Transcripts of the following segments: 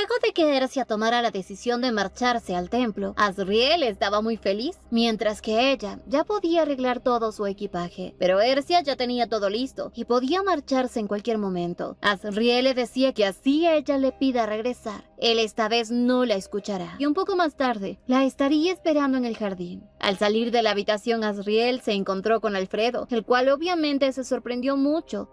Luego de que Ercia tomara la decisión de marcharse al templo, Azriel estaba muy feliz, mientras que ella ya podía arreglar todo su equipaje. Pero Ercia ya tenía todo listo y podía marcharse en cualquier momento. Azriel le decía que así ella le pida regresar, él esta vez no la escuchará, y un poco más tarde la estaría esperando en el jardín. Al salir de la habitación, Azriel se encontró con Alfredo, el cual obviamente se sorprendió mucho.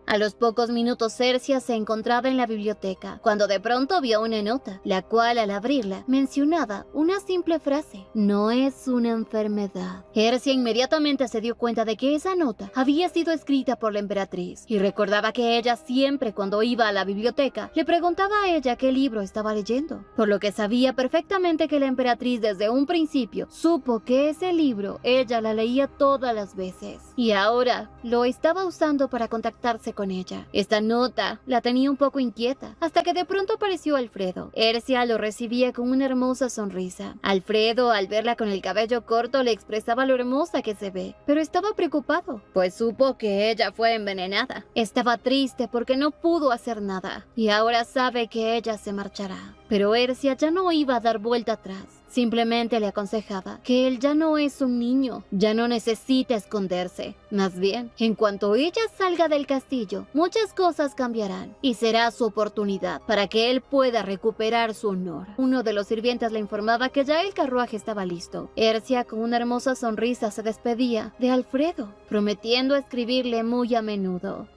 A los pocos minutos Ercia se encontraba en la biblioteca, cuando de pronto vio una nota, la cual al abrirla mencionaba una simple frase: no es una enfermedad. Ercia inmediatamente se dio cuenta de que esa nota había sido escrita por la emperatriz, y recordaba que ella siempre cuando iba a la biblioteca le preguntaba a ella qué libro estaba leyendo, por lo que sabía perfectamente que la emperatriz desde un principio supo que ese libro ella la leía todas las veces, y ahora lo estaba usando para contactarse con ella. Esta nota la tenía un poco inquieta, hasta que de pronto apareció Alfredo. Ercia lo recibía con una hermosa sonrisa. Alfredo, al verla con el cabello corto, le expresaba lo hermosa que se ve, pero estaba preocupado, pues supo que ella fue envenenada. Estaba triste porque no pudo hacer nada, y ahora sabe que ella se marchará. Pero Ercia ya no iba a dar vuelta atrás. Simplemente le aconsejaba que él ya no es un niño, ya no necesita esconderse. Más bien, en cuanto ella salga del castillo, muchas cosas cambiarán y será su oportunidad para que él pueda recuperar su honor. Uno de los sirvientes le informaba que ya el carruaje estaba listo. Ercia, con una hermosa sonrisa, se despedía de Alfredo, prometiendo escribirle muy a menudo.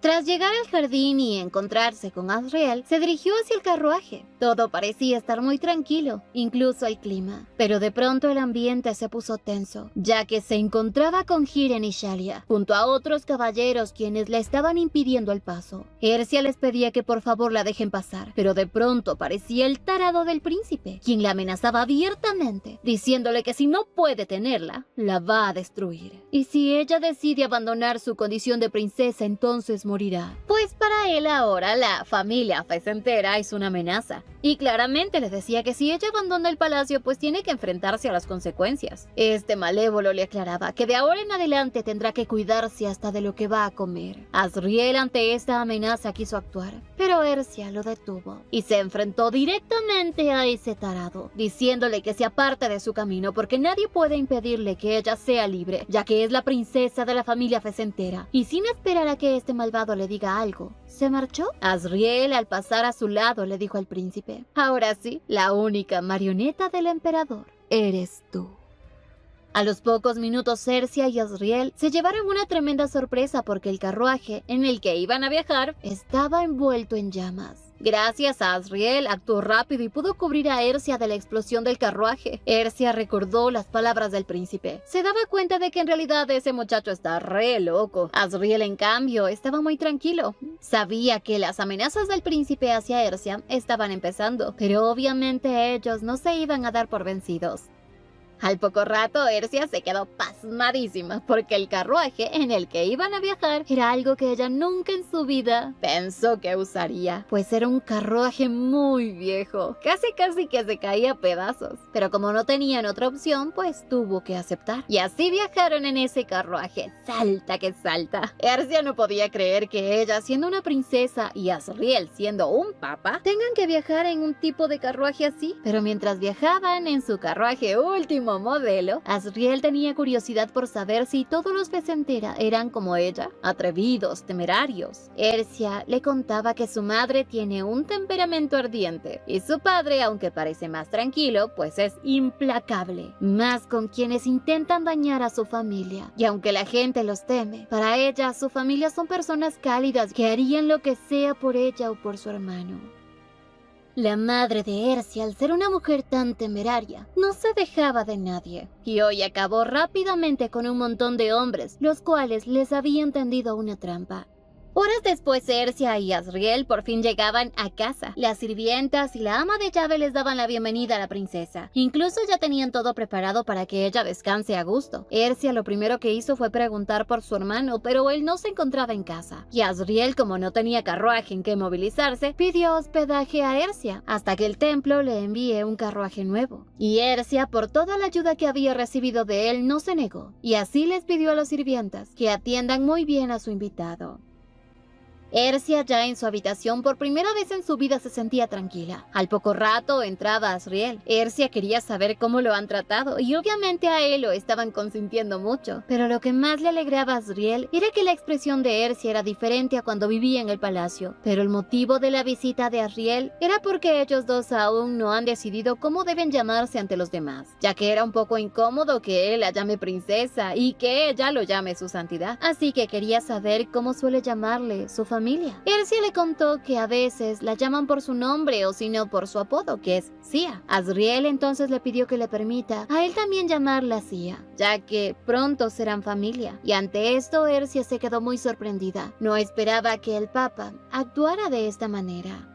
Tras llegar al jardín y encontrarse con Azriel, se dirigió hacia el carruaje. Todo parecía estar muy tranquilo, incluso el clima. Pero de pronto el ambiente se puso tenso, ya que se encontraba con Hiren y Shalia, junto a otros caballeros quienes le estaban impidiendo el paso. Ercia les pedía que por favor la dejen pasar, pero de pronto parecía el tarado del príncipe, quien la amenazaba abiertamente, diciéndole que si no puede tenerla, la va a destruir. Y si ella decide abandonar su condición de princesa, entonces morirá. Pues para él ahora la familia Fecentera es una amenaza. Y claramente le decía que si ella abandona el palacio, pues tiene que enfrentarse a las consecuencias. Este malévolo le aclaraba que de ahora en adelante tendrá que cuidarse hasta de lo que va a comer. Azriel ante esta amenaza quiso actuar, pero Ercia lo detuvo y se enfrentó directamente a ese tarado, diciéndole que se aparte de su camino porque nadie puede impedirle que ella sea libre, ya que es la princesa de la familia Fecentera. Y sin esperar a que este malvado le diga algo, se marchó. Azriel, al pasar a su lado, le dijo al príncipe: ahora sí, la única marioneta del emperador eres tú. A los pocos minutos, Ercia y Azriel se llevaron una tremenda sorpresa porque el carruaje en el que iban a viajar estaba envuelto en llamas. Gracias a Azriel, actuó rápido y pudo cubrir a Ercia de la explosión del carruaje. Ercia recordó las palabras del príncipe. Se daba cuenta de que en realidad ese muchacho está re loco. Azriel, en cambio, estaba muy tranquilo. Sabía que las amenazas del príncipe hacia Ercia estaban empezando, pero obviamente ellos no se iban a dar por vencidos. Al poco rato, Ercia se quedó pasmadísima porque el carruaje en el que iban a viajar era algo que ella nunca en su vida pensó que usaría, pues era un carruaje muy viejo, casi que se caía a pedazos. Pero como no tenían otra opción, pues tuvo que aceptar. Y así viajaron en ese carruaje, salta que salta. Ercia no podía creer que ella, siendo una princesa, y Azriel siendo un papa, tengan que viajar en un tipo de carruaje así. Pero mientras viajaban en su carruaje último modelo, Azriel tenía curiosidad por saber si todos los Fecentera eran como ella, atrevidos, temerarios. Ercia le contaba que su madre tiene un temperamento ardiente y su padre, aunque parece más tranquilo, pues es implacable, más con quienes intentan dañar a su familia. Y aunque la gente los teme, para ella su familia son personas cálidas que harían lo que sea por ella o por su hermano. La madre de Ercia, al ser una mujer tan temeraria, no se dejaba de nadie, y hoy acabó rápidamente con un montón de hombres, los cuales les habían tendido una trampa. Horas después, Ercia y Azriel por fin llegaban a casa. Las sirvientas y la ama de llave les daban la bienvenida a la princesa. Incluso ya tenían todo preparado para que ella descanse a gusto. Ercia lo primero que hizo fue preguntar por su hermano, pero él no se encontraba en casa. Y Azriel, como no tenía carruaje en que movilizarse, pidió hospedaje a Ercia, hasta que el templo le envíe un carruaje nuevo. Y Ercia, por toda la ayuda que había recibido de él, no se negó. Y así les pidió a las sirvientas que atiendan muy bien a su invitado. Ercia, ya en su habitación, por primera vez en su vida se sentía tranquila. Al poco rato entraba Asriel. Ercia quería saber cómo lo han tratado y obviamente a él lo estaban consintiendo mucho. Pero lo que más le alegraba a Asriel era que la expresión de Ercia era diferente a cuando vivía en el palacio. Pero el motivo de la visita de Asriel era porque ellos dos aún no han decidido cómo deben llamarse ante los demás, ya que era un poco incómodo que él la llame princesa y que ella lo llame su santidad. Así que quería saber cómo suele llamarle su familia. Ercia le contó que a veces la llaman por su nombre o si no por su apodo, que es Sia. Asriel entonces le pidió que le permita a él también llamarla Sia, ya que pronto serán familia. Y ante esto Ercia se quedó muy sorprendida. No esperaba que el Papa actuara de esta manera.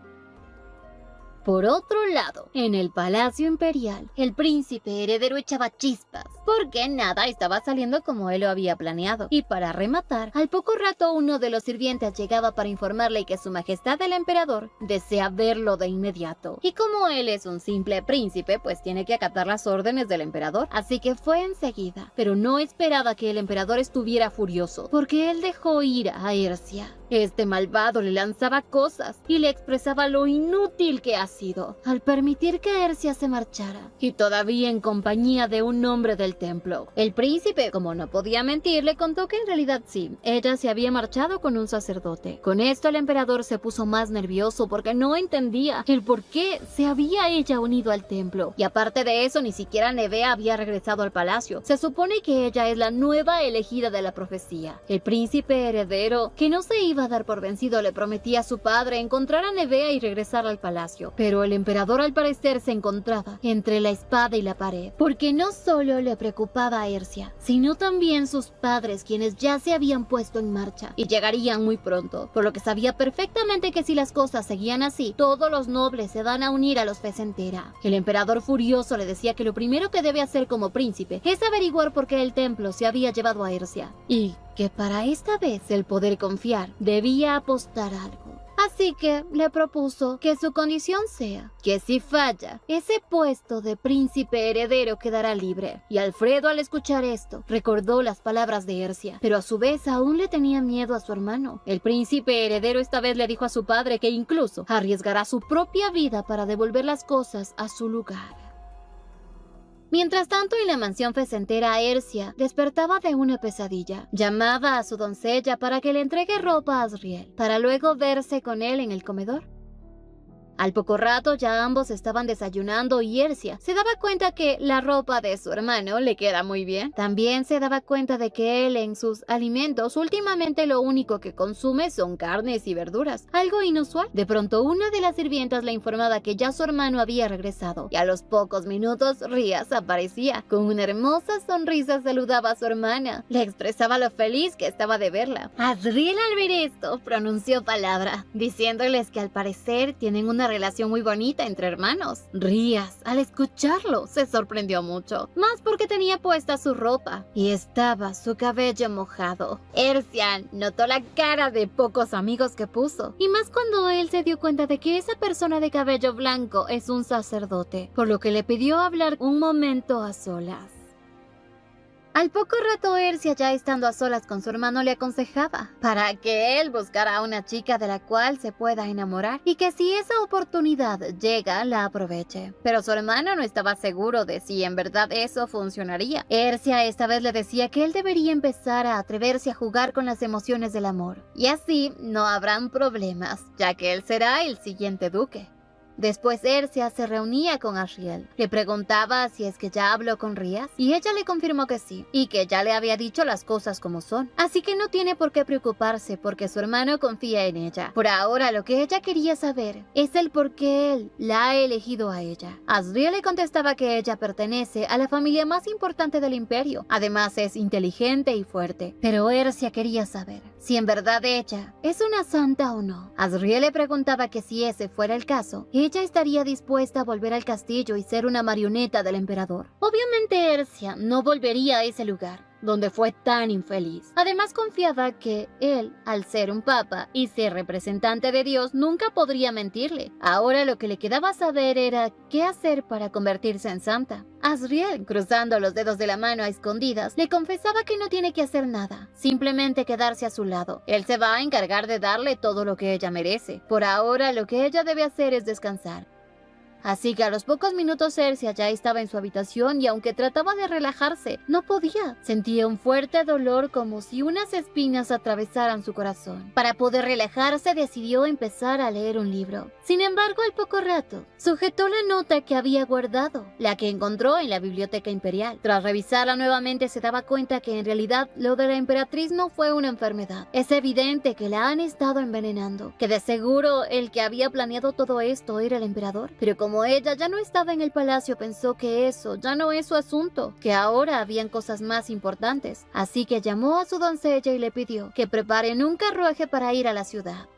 Por otro lado, en el Palacio Imperial, el príncipe heredero echaba chispas, porque nada estaba saliendo como él lo había planeado. Y para rematar, al poco rato uno de los sirvientes llegaba para informarle que su majestad el emperador desea verlo de inmediato. Y como él es un simple príncipe, pues tiene que acatar las órdenes del emperador. Así que fue enseguida, pero no esperaba que el emperador estuviera furioso, porque él dejó ir a Ercia. Este malvado le lanzaba cosas y le expresaba lo inútil que ha sido al permitir que Ercia se marchara, y todavía en compañía de un hombre del templo. El príncipe, como no podía mentir, le contó que en realidad sí, ella se había marchado con un sacerdote. Con esto el emperador se puso más nervioso porque no entendía el por qué se había ella unido al templo. Y aparte de eso, ni siquiera Nevea había regresado al palacio. Se supone que ella es la nueva elegida de la profecía. El príncipe heredero, que no se iba a dar por vencido, le prometía a su padre encontrar a Nevea y regresar al palacio. Pero el emperador al parecer se encontraba entre la espada y la pared, porque no solo le preocupaba a Ercia, sino también sus padres, quienes ya se habían puesto en marcha y llegarían muy pronto, por lo que sabía perfectamente que si las cosas seguían así, todos los nobles se van a unir a los Fecentera. El emperador furioso le decía que lo primero que debe hacer como príncipe es averiguar por qué el templo se había llevado a Ercia, y que para esta vez el poder confiar debía apostar algo. Así que le propuso que su condición sea que si falla, ese puesto de príncipe heredero quedará libre. Y Alfredo, al escuchar esto, recordó las palabras de Ercia, pero a su vez aún le tenía miedo a su hermano. El príncipe heredero esta vez le dijo a su padre que incluso arriesgará su propia vida para devolver las cosas a su lugar. Mientras tanto, en la mansión Fecentera, Ercia despertaba de una pesadilla. Llamaba a su doncella para que le entregue ropa a Asriel, para luego verse con él en el comedor. Al poco rato ya ambos estaban desayunando y Ercia se daba cuenta que la ropa de su hermano le queda muy bien. También se daba cuenta de que él en sus alimentos últimamente lo único que consume son carnes y verduras, algo inusual. De pronto una de las sirvientas le informaba que ya su hermano había regresado y a los pocos minutos Rías aparecía. Con una hermosa sonrisa saludaba a su hermana, le expresaba lo feliz que estaba de verla. Asriel, al ver esto, pronunció palabra, diciéndoles que al parecer tienen una relación muy bonita entre hermanos. Rías, al escucharlo, se sorprendió mucho, más porque tenía puesta su ropa y estaba su cabello mojado. Ercia notó la cara de pocos amigos que puso, y más cuando él se dio cuenta de que esa persona de cabello blanco es un sacerdote, por lo que le pidió hablar un momento a solas. Al poco rato, Ercia, ya estando a solas con su hermano, le aconsejaba para que él buscara a una chica de la cual se pueda enamorar y que si esa oportunidad llega, la aproveche. Pero su hermano no estaba seguro de si en verdad eso funcionaría. Ercia esta vez le decía que él debería empezar a atreverse a jugar con las emociones del amor, y así no habrán problemas, ya que él será el siguiente duque. Después Ercia se reunía con Asriel. Le preguntaba si es que ya habló con Rías y ella le confirmó que sí, y que ya le había dicho las cosas como son. Así que no tiene por qué preocuparse porque su hermano confía en ella. Por ahora lo que ella quería saber es el por qué él la ha elegido a ella. Asriel le contestaba que ella pertenece a la familia más importante del imperio. Además es inteligente y fuerte. Pero Ercia quería saber si en verdad ella es una santa o no. Asriel le preguntaba que si ese fuera el caso, ella estaría dispuesta a volver al castillo y ser una marioneta del emperador. Obviamente Ercia no volvería a ese lugar donde fue tan infeliz. Además confiaba que él, al ser un papa y ser representante de Dios, nunca podría mentirle. Ahora lo que le quedaba saber era qué hacer para convertirse en santa. Asriel, cruzando los dedos de la mano a escondidas, le confesaba que no tiene que hacer nada, simplemente quedarse a su lado. Él se va a encargar de darle todo lo que ella merece. Por ahora, lo que ella debe hacer es descansar. Así que a los pocos minutos Ercia ya estaba en su habitación y aunque trataba de relajarse, no podía. Sentía un fuerte dolor como si unas espinas atravesaran su corazón. Para poder relajarse decidió empezar a leer un libro. Sin embargo, al poco rato, sujetó la nota que había guardado, la que encontró en la Biblioteca Imperial. Tras revisarla nuevamente se daba cuenta que en realidad lo de la emperatriz no fue una enfermedad. Es evidente que la han estado envenenando, que de seguro el que había planeado todo esto era el emperador, pero como ella ya no estaba en el palacio, pensó que eso ya no es su asunto, que ahora habían cosas más importantes. Así que llamó a su doncella y le pidió que preparen un carruaje para ir a la ciudad.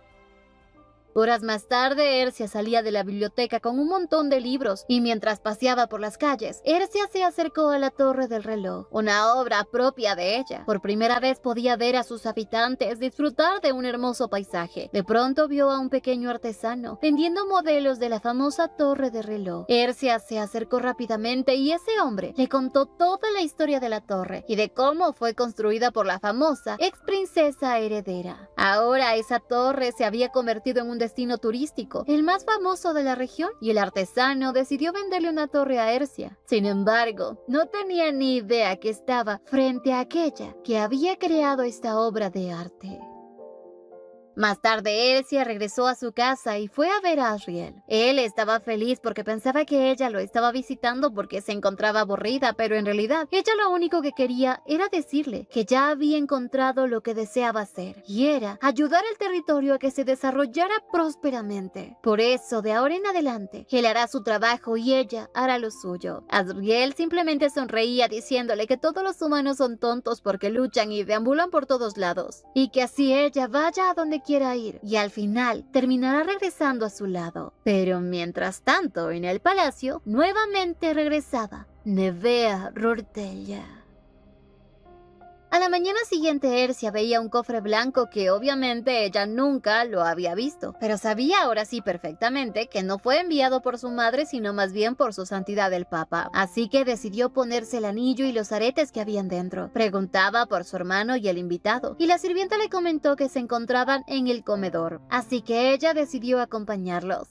Horas más tarde, Ercia salía de la biblioteca con un montón de libros y mientras paseaba por las calles, Ercia se acercó a la Torre del Reloj, una obra propia de ella. Por primera vez podía ver a sus habitantes disfrutar de un hermoso paisaje. De pronto vio a un pequeño artesano vendiendo modelos de la famosa Torre del Reloj. Ercia se acercó rápidamente y ese hombre le contó toda la historia de la torre y de cómo fue construida por la famosa ex princesa heredera. Ahora esa torre se había convertido en un destino turístico, el más famoso de la región, y el artesano decidió venderle una torre a Ercia. Sin embargo, no tenía ni idea que estaba frente a aquella que había creado esta obra de arte. Más tarde, Ercia regresó a su casa y fue a ver a Asriel. Él estaba feliz porque pensaba que ella lo estaba visitando porque se encontraba aburrida, pero en realidad, ella lo único que quería era decirle que ya había encontrado lo que deseaba hacer, y era ayudar al territorio a que se desarrollara prósperamente. Por eso, de ahora en adelante, él hará su trabajo y ella hará lo suyo. Asriel simplemente sonreía diciéndole que todos los humanos son tontos porque luchan y deambulan por todos lados, y que así ella vaya a donde quiera ir y al final terminará regresando a su lado. Pero mientras tanto, en el palacio, nuevamente regresaba Nevea Rortella. A la mañana siguiente, Ercia veía un cofre blanco que obviamente ella nunca lo había visto, pero sabía ahora sí perfectamente que no fue enviado por su madre, sino más bien por su santidad el Papa. Así que decidió ponerse el anillo y los aretes que habían dentro. Preguntaba por su hermano y el invitado, y la sirvienta le comentó que se encontraban en el comedor, así que ella decidió acompañarlos.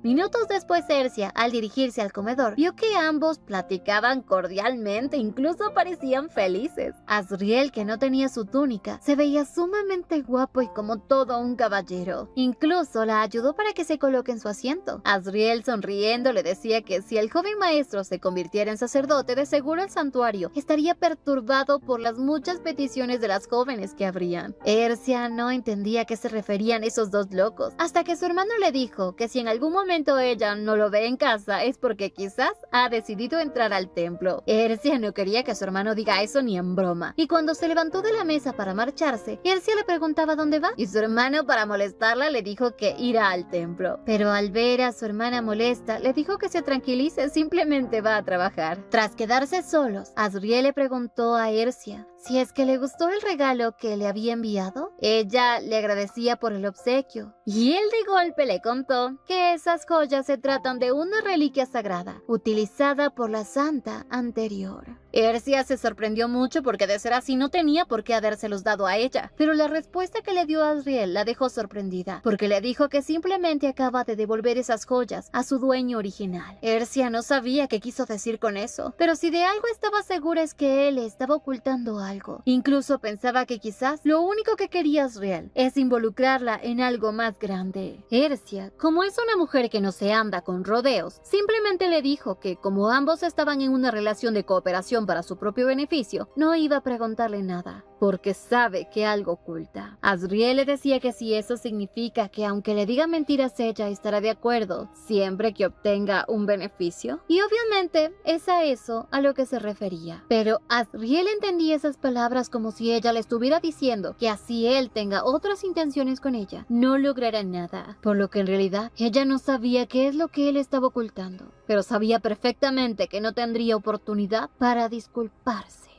Minutos después, Ercia, al dirigirse al comedor, vio que ambos platicaban cordialmente, incluso parecían felices. Asriel, que no tenía su túnica, se veía sumamente guapo y como todo un caballero. Incluso la ayudó para que se coloque en su asiento. Asriel, sonriendo, le decía que si el joven maestro se convirtiera en sacerdote, de seguro el santuario estaría perturbado por las muchas peticiones de las jóvenes que habrían. Ercia no entendía a qué se referían esos dos locos, hasta que su hermano le dijo que si en algún momento ella no lo ve en casa es porque quizás ha decidido entrar al templo. Ercia no quería que su hermano diga eso ni en broma, y cuando se levantó de la mesa para marcharse, Ercia le preguntaba dónde va, y su hermano, para molestarla, le dijo que irá al templo. Pero al ver a su hermana molesta, le dijo que se tranquilice, simplemente va a trabajar. Tras quedarse solos, Asriel le preguntó a Ercia si es que le gustó el regalo que le había enviado. Ella le agradecía por el obsequio, y él de golpe le contó que esas joyas se tratan de una reliquia sagrada, utilizada por la santa anterior. Ercia se sorprendió mucho porque de ser así no tenía por qué habérselos dado a ella, pero la respuesta que le dio a Asriel la dejó sorprendida, porque le dijo que simplemente acaba de devolver esas joyas a su dueño original. Ercia no sabía qué quiso decir con eso, pero si de algo estaba segura es que él estaba ocultando algo. Incluso pensaba que quizás lo único que quería Asriel es involucrarla en algo más grande. Ercia, como es una mujer que no se anda con rodeos, simplemente le dijo que como ambos estaban en una relación de cooperación para su propio beneficio, no iba a preguntarle nada, porque sabe que algo oculta. Asriel le decía que si eso significa que aunque le diga mentiras ella estará de acuerdo siempre que obtenga un beneficio, y obviamente es a eso a lo que se refería. Pero Asriel entendía esas palabras como si ella le estuviera diciendo que así él tenga otras intenciones con ella, no logrará nada, por lo que en realidad ella no sabía qué es lo que él estaba ocultando, pero sabía perfectamente que no tendría oportunidad para disculparse.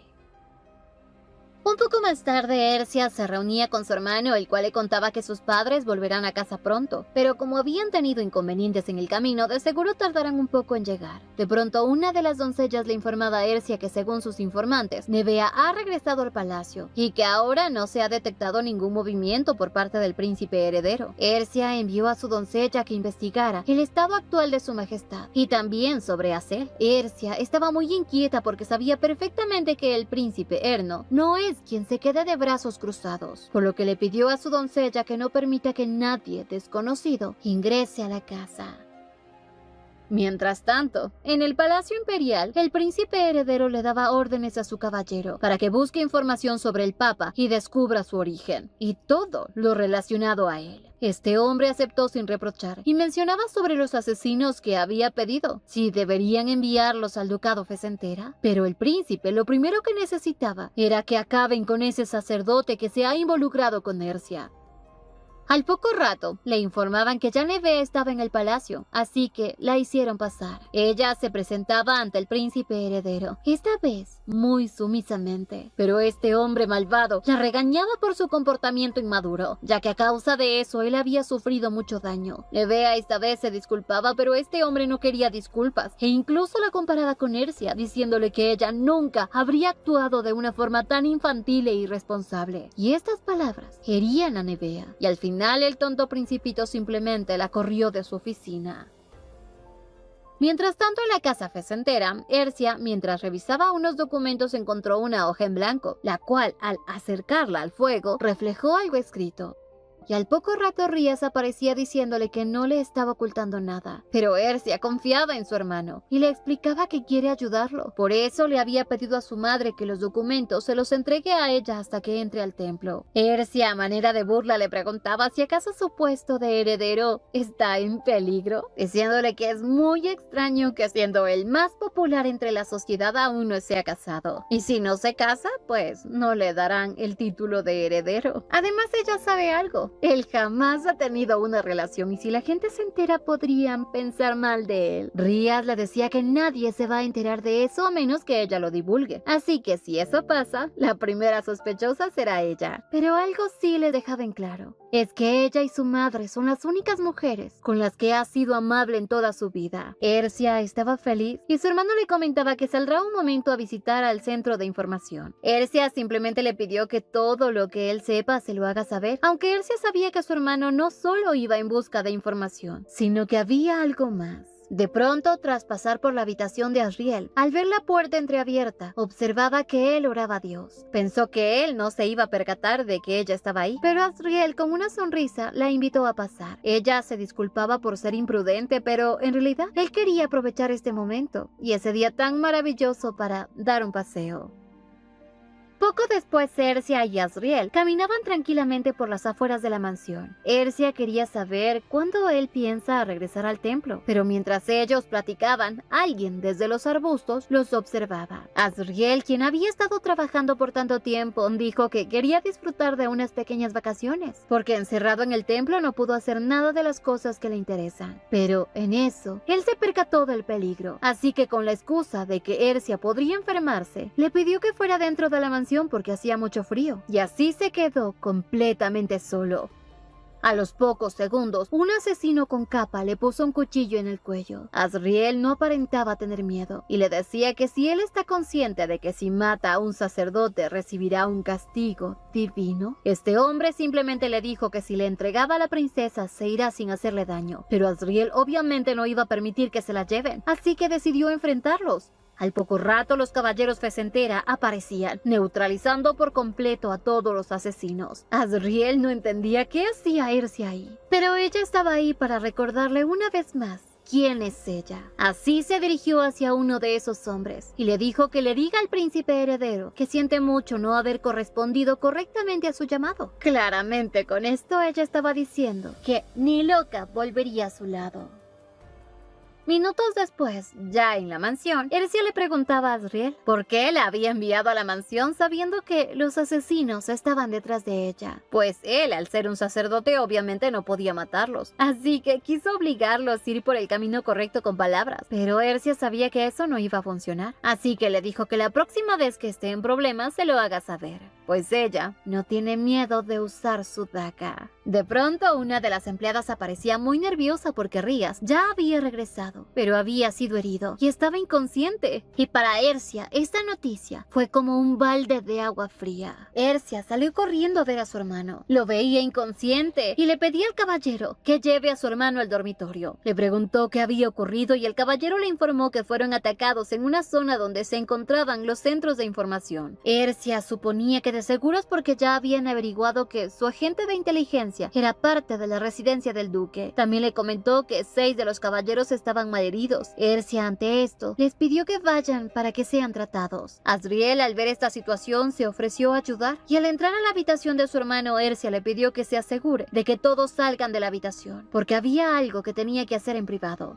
Un poco más tarde, Ercia se reunía con su hermano, el cual le contaba que sus padres volverán a casa pronto, pero como habían tenido inconvenientes en el camino, de seguro tardarán un poco en llegar. De pronto, una de las doncellas le informaba a Ercia que, según sus informantes, Nevea ha regresado al palacio y que ahora no se ha detectado ningún movimiento por parte del príncipe heredero. Ercia envió a su doncella que investigara el estado actual de su majestad y también sobre Azel. Ercia estaba muy inquieta porque sabía perfectamente que el príncipe Erno no es quien se quede de brazos cruzados, por lo que le pidió a su doncella que no permita que nadie desconocido ingrese a la casa. Mientras tanto, en el Palacio Imperial, el príncipe heredero le daba órdenes a su caballero para que busque información sobre el Papa y descubra su origen, y todo lo relacionado a él. Este hombre aceptó sin reprochar y mencionaba sobre los asesinos que había pedido, si deberían enviarlos al ducado Fesentera. Pero el príncipe lo primero que necesitaba era que acaben con ese sacerdote que se ha involucrado con Ercia. Al poco rato, le informaban que ya Nevea estaba en el palacio, así que la hicieron pasar. Ella se presentaba ante el príncipe heredero, esta vez muy sumisamente. Pero este hombre malvado la regañaba por su comportamiento inmaduro, ya que a causa de eso él había sufrido mucho daño. Nevea esta vez se disculpaba, pero este hombre no quería disculpas, e incluso la comparaba con Ercia, diciéndole que ella nunca habría actuado de una forma tan infantil e irresponsable. Y estas palabras herían a Nevea, y al final el tonto principito simplemente la corrió de su oficina. Mientras tanto, en la casa Fesentera, Ercia, mientras revisaba unos documentos, encontró una hoja en blanco, la cual, al acercarla al fuego, reflejó algo escrito. Y al poco rato Rías aparecía diciéndole que no le estaba ocultando nada. Pero Ercia confiaba en su hermano y le explicaba que quiere ayudarlo. Por eso le había pedido a su madre que los documentos se los entregue a ella hasta que entre al templo. Ercia, a manera de burla, le preguntaba si acaso su puesto de heredero está en peligro, diciéndole que es muy extraño que siendo el más popular entre la sociedad aún no se ha casado. Y si no se casa, pues no le darán el título de heredero. Además, ella sabe algo. Él jamás ha tenido una relación y si la gente se entera podrían pensar mal de él. Rías le decía que nadie se va a enterar de eso a menos que ella lo divulgue. Así que si eso pasa, la primera sospechosa será ella. Pero algo sí le dejaba en claro. Es que ella y su madre son las únicas mujeres con las que ha sido amable en toda su vida. Ercia estaba feliz y su hermano le comentaba que saldrá un momento a visitar al centro de información. Ercia simplemente le pidió que todo lo que él sepa se lo haga saber, aunque Ercia sabía que su hermano no solo iba en busca de información, sino que había algo más. De pronto, tras pasar por la habitación de Asriel, al ver la puerta entreabierta, observaba que él oraba a Dios. Pensó que él no se iba a percatar de que ella estaba ahí, pero Asriel, con una sonrisa, la invitó a pasar. Ella se disculpaba por ser imprudente, pero en realidad él quería aprovechar este momento y ese día tan maravilloso para dar un paseo. Poco después, Ercia y Asriel caminaban tranquilamente por las afueras de la mansión. Ercia quería saber cuándo él piensa regresar al templo, pero mientras ellos platicaban, alguien desde los arbustos los observaba. Asriel, quien había estado trabajando por tanto tiempo, dijo que quería disfrutar de unas pequeñas vacaciones, porque encerrado en el templo no pudo hacer nada de las cosas que le interesan. Pero en eso, él se percató del peligro, así que con la excusa de que Ercia podría enfermarse, le pidió que fuera dentro de la mansión porque hacía mucho frío, y así se quedó completamente solo. A los pocos segundos, un asesino con capa le puso un cuchillo en el cuello. Asriel no aparentaba tener miedo, y le decía que si él está consciente de que si mata a un sacerdote recibirá un castigo divino, este hombre simplemente le dijo que si le entregaba a la princesa se irá sin hacerle daño. Pero Asriel obviamente no iba a permitir que se la lleven, así que decidió enfrentarlos. Al poco rato, los caballeros Fesentera aparecían, neutralizando por completo a todos los asesinos. Asriel no entendía qué hacía Ercia ahí, pero ella estaba ahí para recordarle una vez más quién es ella. Así se dirigió hacia uno de esos hombres y le dijo que le diga al príncipe heredero que siente mucho no haber correspondido correctamente a su llamado. Claramente con esto ella estaba diciendo que ni loca volvería a su lado. Minutos después, ya en la mansión, Ercia le preguntaba a Asriel por qué la había enviado a la mansión sabiendo que los asesinos estaban detrás de ella. Pues él, al ser un sacerdote, obviamente no podía matarlos, así que quiso obligarlos a ir por el camino correcto con palabras. Pero Ercia sabía que eso no iba a funcionar, así que le dijo que la próxima vez que esté en problemas se lo haga saber. pues ella no tiene miedo de usar su daga. De pronto, una de las empleadas aparecía muy nerviosa porque Rías ya había regresado, pero había sido herido y estaba inconsciente. Y para Ercia, esta noticia fue como un balde de agua fría. Ercia salió corriendo a ver a su hermano. Lo veía inconsciente y le pedía al caballero que lleve a su hermano al dormitorio. Le preguntó qué había ocurrido y el caballero le informó que fueron atacados en una zona donde se encontraban los centros de información. Ercia suponía que de seguro es porque ya habían averiguado que su agente de inteligencia era parte de la residencia del duque. También le comentó que 6 de los caballeros estaban malheridos. Ercia, ante esto, les pidió que vayan para que sean tratados. Asriel, al ver esta situación, se ofreció a ayudar y al entrar a la habitación de su hermano, Ercia le pidió que se asegure de que todos salgan de la habitación, porque había algo que tenía que hacer en privado.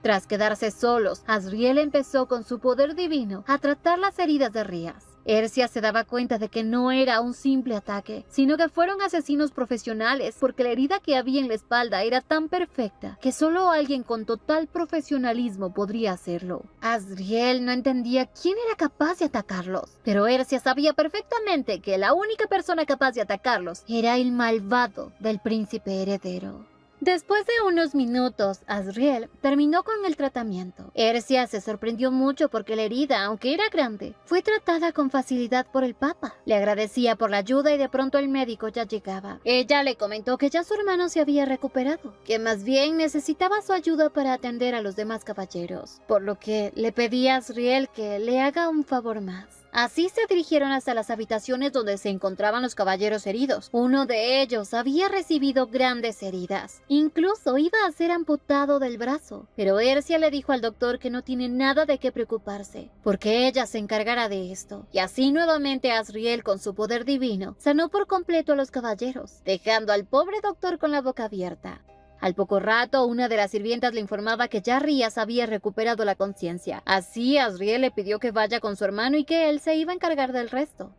Tras quedarse solos, Asriel empezó con su poder divino a tratar las heridas de Rías. Ercia se daba cuenta de que no era un simple ataque, sino que fueron asesinos profesionales, porque la herida que había en la espalda era tan perfecta que solo alguien con total profesionalismo podría hacerlo. Asriel no entendía quién era capaz de atacarlos, pero Ercia sabía perfectamente que la única persona capaz de atacarlos era el malvado del príncipe heredero. Después de unos minutos, Asriel terminó con el tratamiento. Ercia se sorprendió mucho porque la herida, aunque era grande, fue tratada con facilidad por el papa. Le agradecía por la ayuda y de pronto el médico ya llegaba. Ella le comentó que ya su hermano se había recuperado, que más bien necesitaba su ayuda para atender a los demás caballeros, por lo que le pedía a Asriel que le haga un favor más. Así se dirigieron hasta las habitaciones donde se encontraban los caballeros heridos. Uno de ellos había recibido grandes heridas. Incluso iba a ser amputado del brazo. Pero Ercia le dijo al doctor que no tiene nada de qué preocuparse, porque ella se encargará de esto. Y así nuevamente Asriel, con su poder divino, sanó por completo a los caballeros, dejando al pobre doctor con la boca abierta. Al poco rato, una de las sirvientas le informaba que ya Rías había recuperado la conciencia. Así, Asriel le pidió que vaya con su hermano y que él se iba a encargar del resto.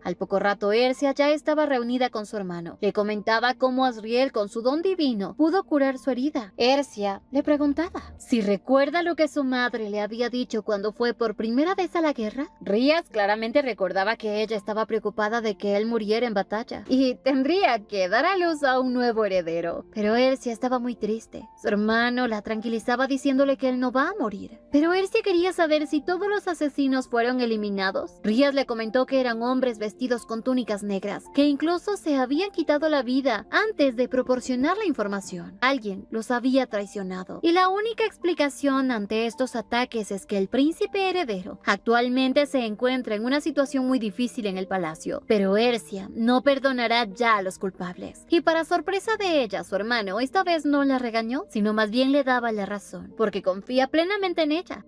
Al poco rato, Ercia ya estaba reunida con su hermano. Le comentaba cómo Asriel, con su don divino, pudo curar su herida. Ercia le preguntaba si recuerda lo que su madre le había dicho cuando fue por primera vez a la guerra. Rías claramente recordaba que ella estaba preocupada de que él muriera en batalla y tendría que dar a luz a un nuevo heredero. Pero Ercia estaba muy triste. Su hermano la tranquilizaba diciéndole que él no va a morir. Pero Ercia quería saber si todos los asesinos fueron eliminados. Rías le comentó que eran hombres vestidos con túnicas negras, que incluso se habían quitado la vida antes de proporcionar la información. Alguien los había traicionado. Y la única explicación ante estos ataques es que el príncipe heredero actualmente se encuentra en una situación muy difícil en el palacio. Pero Ercia no perdonará ya a los culpables. Y para sorpresa de ella, su hermano esta vez no la regañó, sino más bien le daba la razón, porque confía plenamente en ella.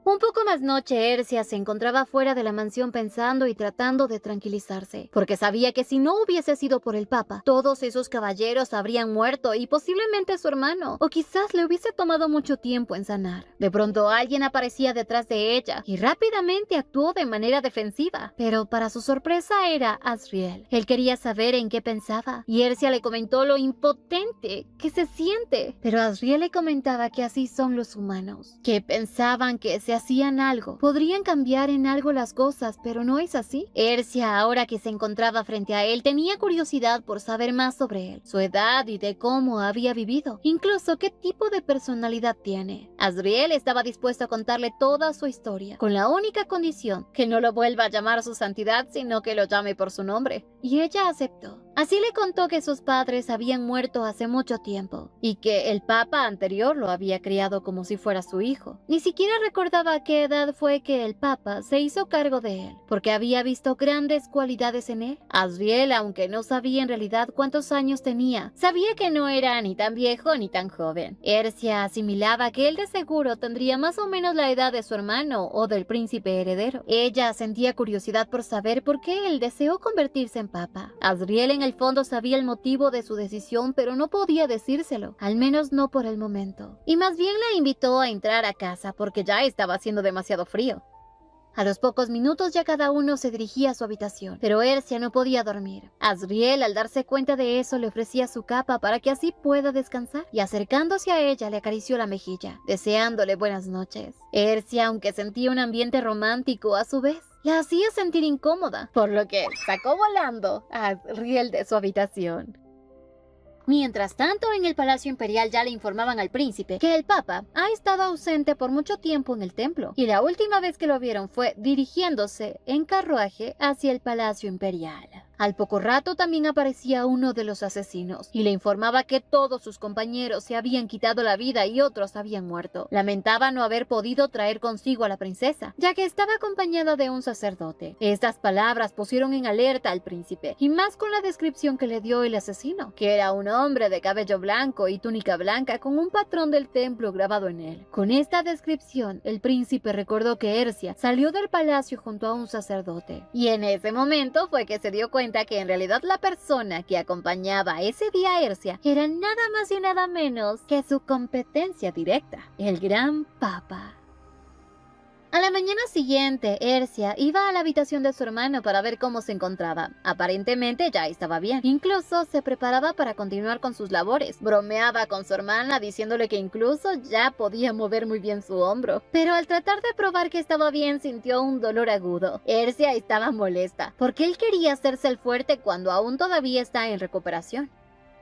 Un poco más noche, Ercia se encontraba fuera de la mansión pensando y tratando de tranquilizarse, porque sabía que si no hubiese sido por el papa, todos esos caballeros habrían muerto y posiblemente su hermano, o quizás le hubiese tomado mucho tiempo en sanar. De pronto alguien aparecía detrás de ella y rápidamente actuó de manera defensiva, pero para su sorpresa era Asriel. Él quería saber en qué pensaba y Ercia le comentó lo impotente que se siente, pero Asriel le comentaba que así son los humanos, que pensaban que si hacían algo, podrían cambiar en algo las cosas, pero no es así. Ercia, ahora que se encontraba frente a él, tenía curiosidad por saber más sobre él, su edad y de cómo había vivido, incluso qué tipo de personalidad tiene. Asriel estaba dispuesto a contarle toda su historia, con la única condición que no lo vuelva a llamar su santidad, sino que lo llame por su nombre, y ella aceptó. Así le contó que sus padres habían muerto hace mucho tiempo y que el papa anterior lo había criado como si fuera su hijo. Ni siquiera recordaba a qué edad fue que el papa se hizo cargo de él, porque había visto grandes cualidades en él. Asriel, aunque no sabía en realidad cuántos años tenía, sabía que no era ni tan viejo ni tan joven. Ercia asimilaba que él de seguro tendría más o menos la edad de su hermano o del príncipe heredero. Ella sentía curiosidad por saber por qué él deseó convertirse en papa. Asriel en el fondo sabía el motivo de su decisión, pero no podía decírselo, al menos no por el momento. Y más bien la invitó a entrar a casa porque ya estaba haciendo demasiado frío. A los pocos minutos ya cada uno se dirigía a su habitación, pero Ercia no podía dormir. Asriel, al darse cuenta de eso, le ofrecía su capa para que así pueda descansar, y acercándose a ella le acarició la mejilla, deseándole buenas noches. Ercia, aunque sentía un ambiente romántico, a su vez la hacía sentir incómoda, por lo que sacó volando a Azriel de su habitación. Mientras tanto, en el Palacio Imperial ya le informaban al príncipe que el Papa ha estado ausente por mucho tiempo en el templo, y la última vez que lo vieron fue dirigiéndose en carruaje hacia el Palacio Imperial. Al poco rato también aparecía uno de los asesinos y le informaba que todos sus compañeros se habían quitado la vida y otros habían muerto. Lamentaba no haber podido traer consigo a la princesa, ya que estaba acompañada de un sacerdote. Estas palabras pusieron en alerta al príncipe, y más con la descripción que le dio el asesino, que era un hombre de cabello blanco y túnica blanca con un patrón del templo grabado en él. Con esta descripción, el príncipe recordó que Ercia salió del palacio junto a un sacerdote, y en ese momento fue que se dio cuenta que en realidad la persona que acompañaba ese día a Ercia era nada más y nada menos que su competencia directa, el Gran Papa. A la mañana siguiente, Ercia iba a la habitación de su hermano para ver cómo se encontraba. Aparentemente ya estaba bien. Incluso se preparaba para continuar con sus labores. Bromeaba con su hermana diciéndole que incluso ya podía mover muy bien su hombro. Pero al tratar de probar que estaba bien, sintió un dolor agudo. Ercia estaba molesta, porque él quería hacerse el fuerte cuando aún todavía está en recuperación.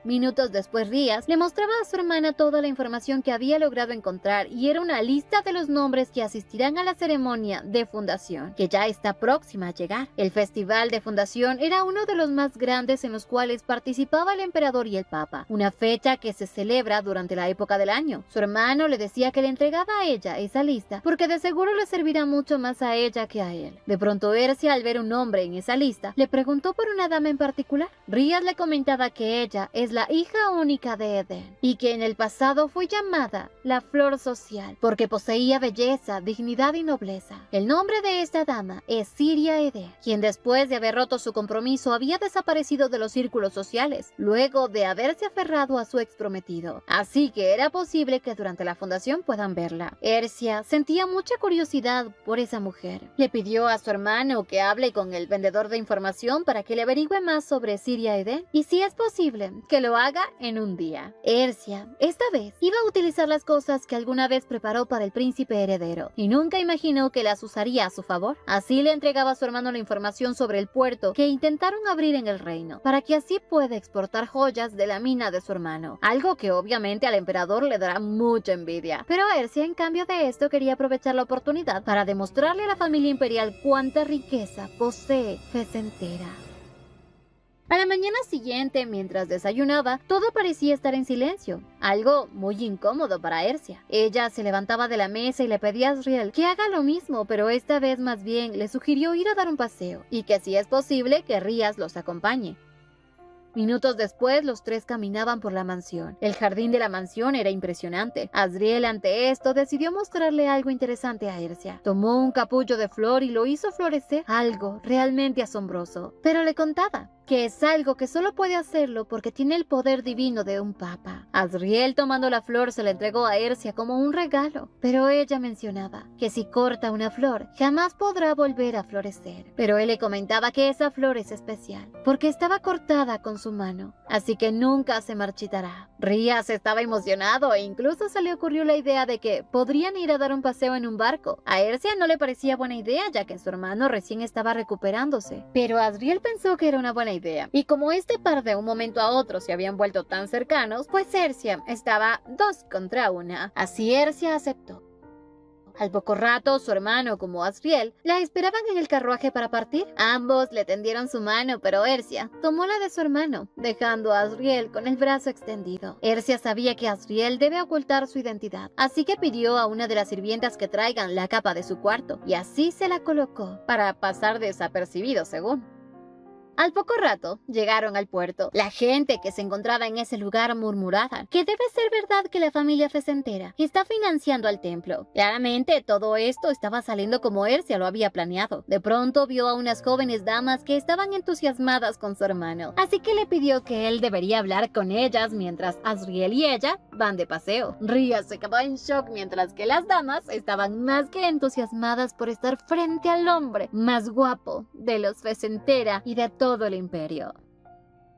Minutos después, Rías le mostraba a su hermana toda la información que había logrado encontrar, y era una lista de los nombres que asistirán a la ceremonia de fundación, que ya está próxima a llegar. El festival de fundación era uno de los más grandes en los cuales participaba el emperador y el papa, una fecha que se celebra durante la época del año. Su hermano le decía que le entregaba a ella esa lista porque de seguro le servirá mucho más a ella que a él. De pronto, Ercia, al ver un nombre en esa lista, le preguntó por una dama en particular. Rías le comentaba que ella es la hija única de Eden, y que en el pasado fue llamada la Flor Social porque poseía belleza, dignidad y nobleza. El nombre de esta dama es Siria Eden, quien después de haber roto su compromiso había desaparecido de los círculos sociales, luego de haberse aferrado a su exprometido. Así que era posible que durante la fundación puedan verla. Ercia sentía mucha curiosidad por esa mujer. Le pidió a su hermano que hable con el vendedor de información para que le averigüe más sobre Siria Eden, y si es posible, que lo haga en un día. Ercia, esta vez, iba a utilizar las cosas que alguna vez preparó para el príncipe heredero, y nunca imaginó que las usaría a su favor. Así le entregaba a su hermano la información sobre el puerto que intentaron abrir en el reino, para que así pueda exportar joyas de la mina de su hermano, algo que obviamente al emperador le dará mucha envidia. Pero Ercia, en cambio de esto, quería aprovechar la oportunidad para demostrarle a la familia imperial cuánta riqueza posee Fecentera. A la mañana siguiente, mientras desayunaba, todo parecía estar en silencio, algo muy incómodo para Ercia. Ella se levantaba de la mesa y le pedía a Azriel que haga lo mismo, pero esta vez más bien le sugirió ir a dar un paseo, y que si es posible que Rías los acompañe. Minutos después, los tres caminaban por la mansión. El jardín de la mansión era impresionante. Azriel, ante esto, decidió mostrarle algo interesante a Ercia. Tomó un capullo de flor y lo hizo florecer, algo realmente asombroso. Pero le contaba que es algo que solo puede hacerlo porque tiene el poder divino de un papa. Azriel, tomando la flor, se la entregó a Ercia como un regalo, pero ella mencionaba que si corta una flor, jamás podrá volver a florecer. Pero él le comentaba que esa flor es especial, porque estaba cortada con su mano, así que nunca se marchitará. Rías estaba emocionado e incluso se le ocurrió la idea de que podrían ir a dar un paseo en un barco. A Ercia no le parecía buena idea, ya que su hermano recién estaba recuperándose, pero Azriel pensó que era una buena idea. Y como este par de un momento a otro se habían vuelto tan cercanos, pues Ercia estaba 2 contra 1. Así Ercia aceptó. Al poco rato, su hermano como Azriel la esperaban en el carruaje para partir. Ambos le tendieron su mano, pero Ercia tomó la de su hermano, dejando a Azriel con el brazo extendido. Ercia sabía que Azriel debe ocultar su identidad, así que pidió a una de las sirvientas que traigan la capa de su cuarto, y así se la colocó para pasar desapercibido, según. Al poco rato, llegaron al puerto. La gente que se encontraba en ese lugar murmuraba que debe ser verdad que la familia Fecentera está financiando al templo. Claramente, todo esto estaba saliendo como Ercia lo había planeado. De pronto, vio a unas jóvenes damas que estaban entusiasmadas con su hermano, así que le pidió que él debería hablar con ellas mientras Azriel y ella van de paseo. Rías se quedó en shock mientras que las damas estaban más que entusiasmadas por estar frente al hombre más guapo de los Fecentera y de todo el imperio.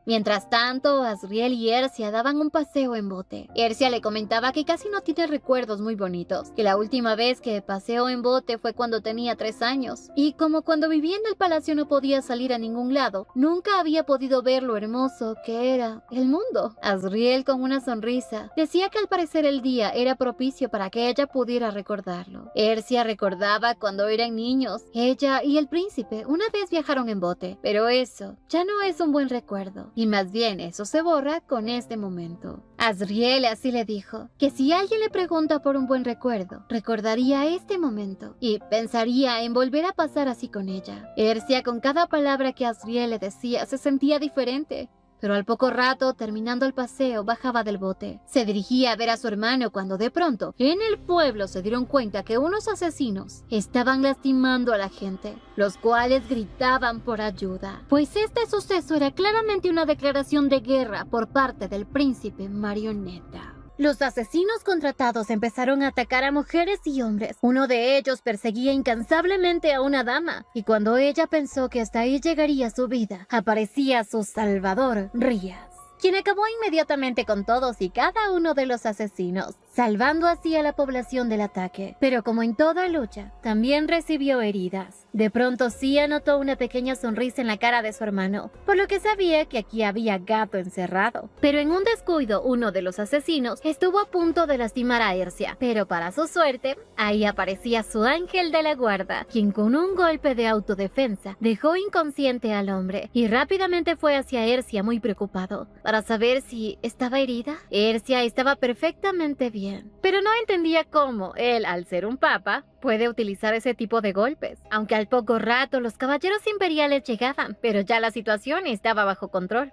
Mientras tanto, Asriel y Ercia daban un paseo en bote. Ercia le comentaba que casi no tiene recuerdos muy bonitos, que la última vez que paseó en bote fue cuando tenía 3 años, y como cuando vivía en el palacio no podía salir a ningún lado, nunca había podido ver lo hermoso que era el mundo. Asriel, con una sonrisa, decía que al parecer el día era propicio para que ella pudiera recordarlo. Ercia recordaba cuando eran niños. Ella y el príncipe una vez viajaron en bote, pero eso ya no es un buen recuerdo. Y más bien eso se borra con este momento. Asriel así le dijo que si alguien le pregunta por un buen recuerdo, recordaría este momento y pensaría en volver a pasar así con ella. Ercia, con cada palabra que Asriel le decía, se sentía diferente. Pero al poco rato, terminando el paseo, bajaba del bote. Se dirigía a ver a su hermano cuando de pronto, en el pueblo se dieron cuenta que unos asesinos estaban lastimando a la gente, los cuales gritaban por ayuda. Pues este suceso era claramente una declaración de guerra por parte del príncipe Marioneta. Los asesinos contratados empezaron a atacar a mujeres y hombres. Uno de ellos perseguía incansablemente a una dama, y cuando ella pensó que hasta ahí llegaría su vida, aparecía su salvador, Rías, quien acabó inmediatamente con todos y cada uno de los asesinos, salvando así a la población del ataque. Pero como en toda lucha, también recibió heridas. De pronto Cia notó una pequeña sonrisa en la cara de su hermano, por lo que sabía que aquí había gato encerrado. Pero en un descuido, uno de los asesinos estuvo a punto de lastimar a Ercia, pero para su suerte, ahí aparecía su ángel de la guarda, quien con un golpe de autodefensa dejó inconsciente al hombre y rápidamente fue hacia Ercia muy preocupado, para saber si estaba herida. Ercia estaba perfectamente bien, pero no entendía cómo él, al ser un papa, puede utilizar ese tipo de golpes. Aunque al poco rato los caballeros imperiales llegaban, pero ya la situación estaba bajo control.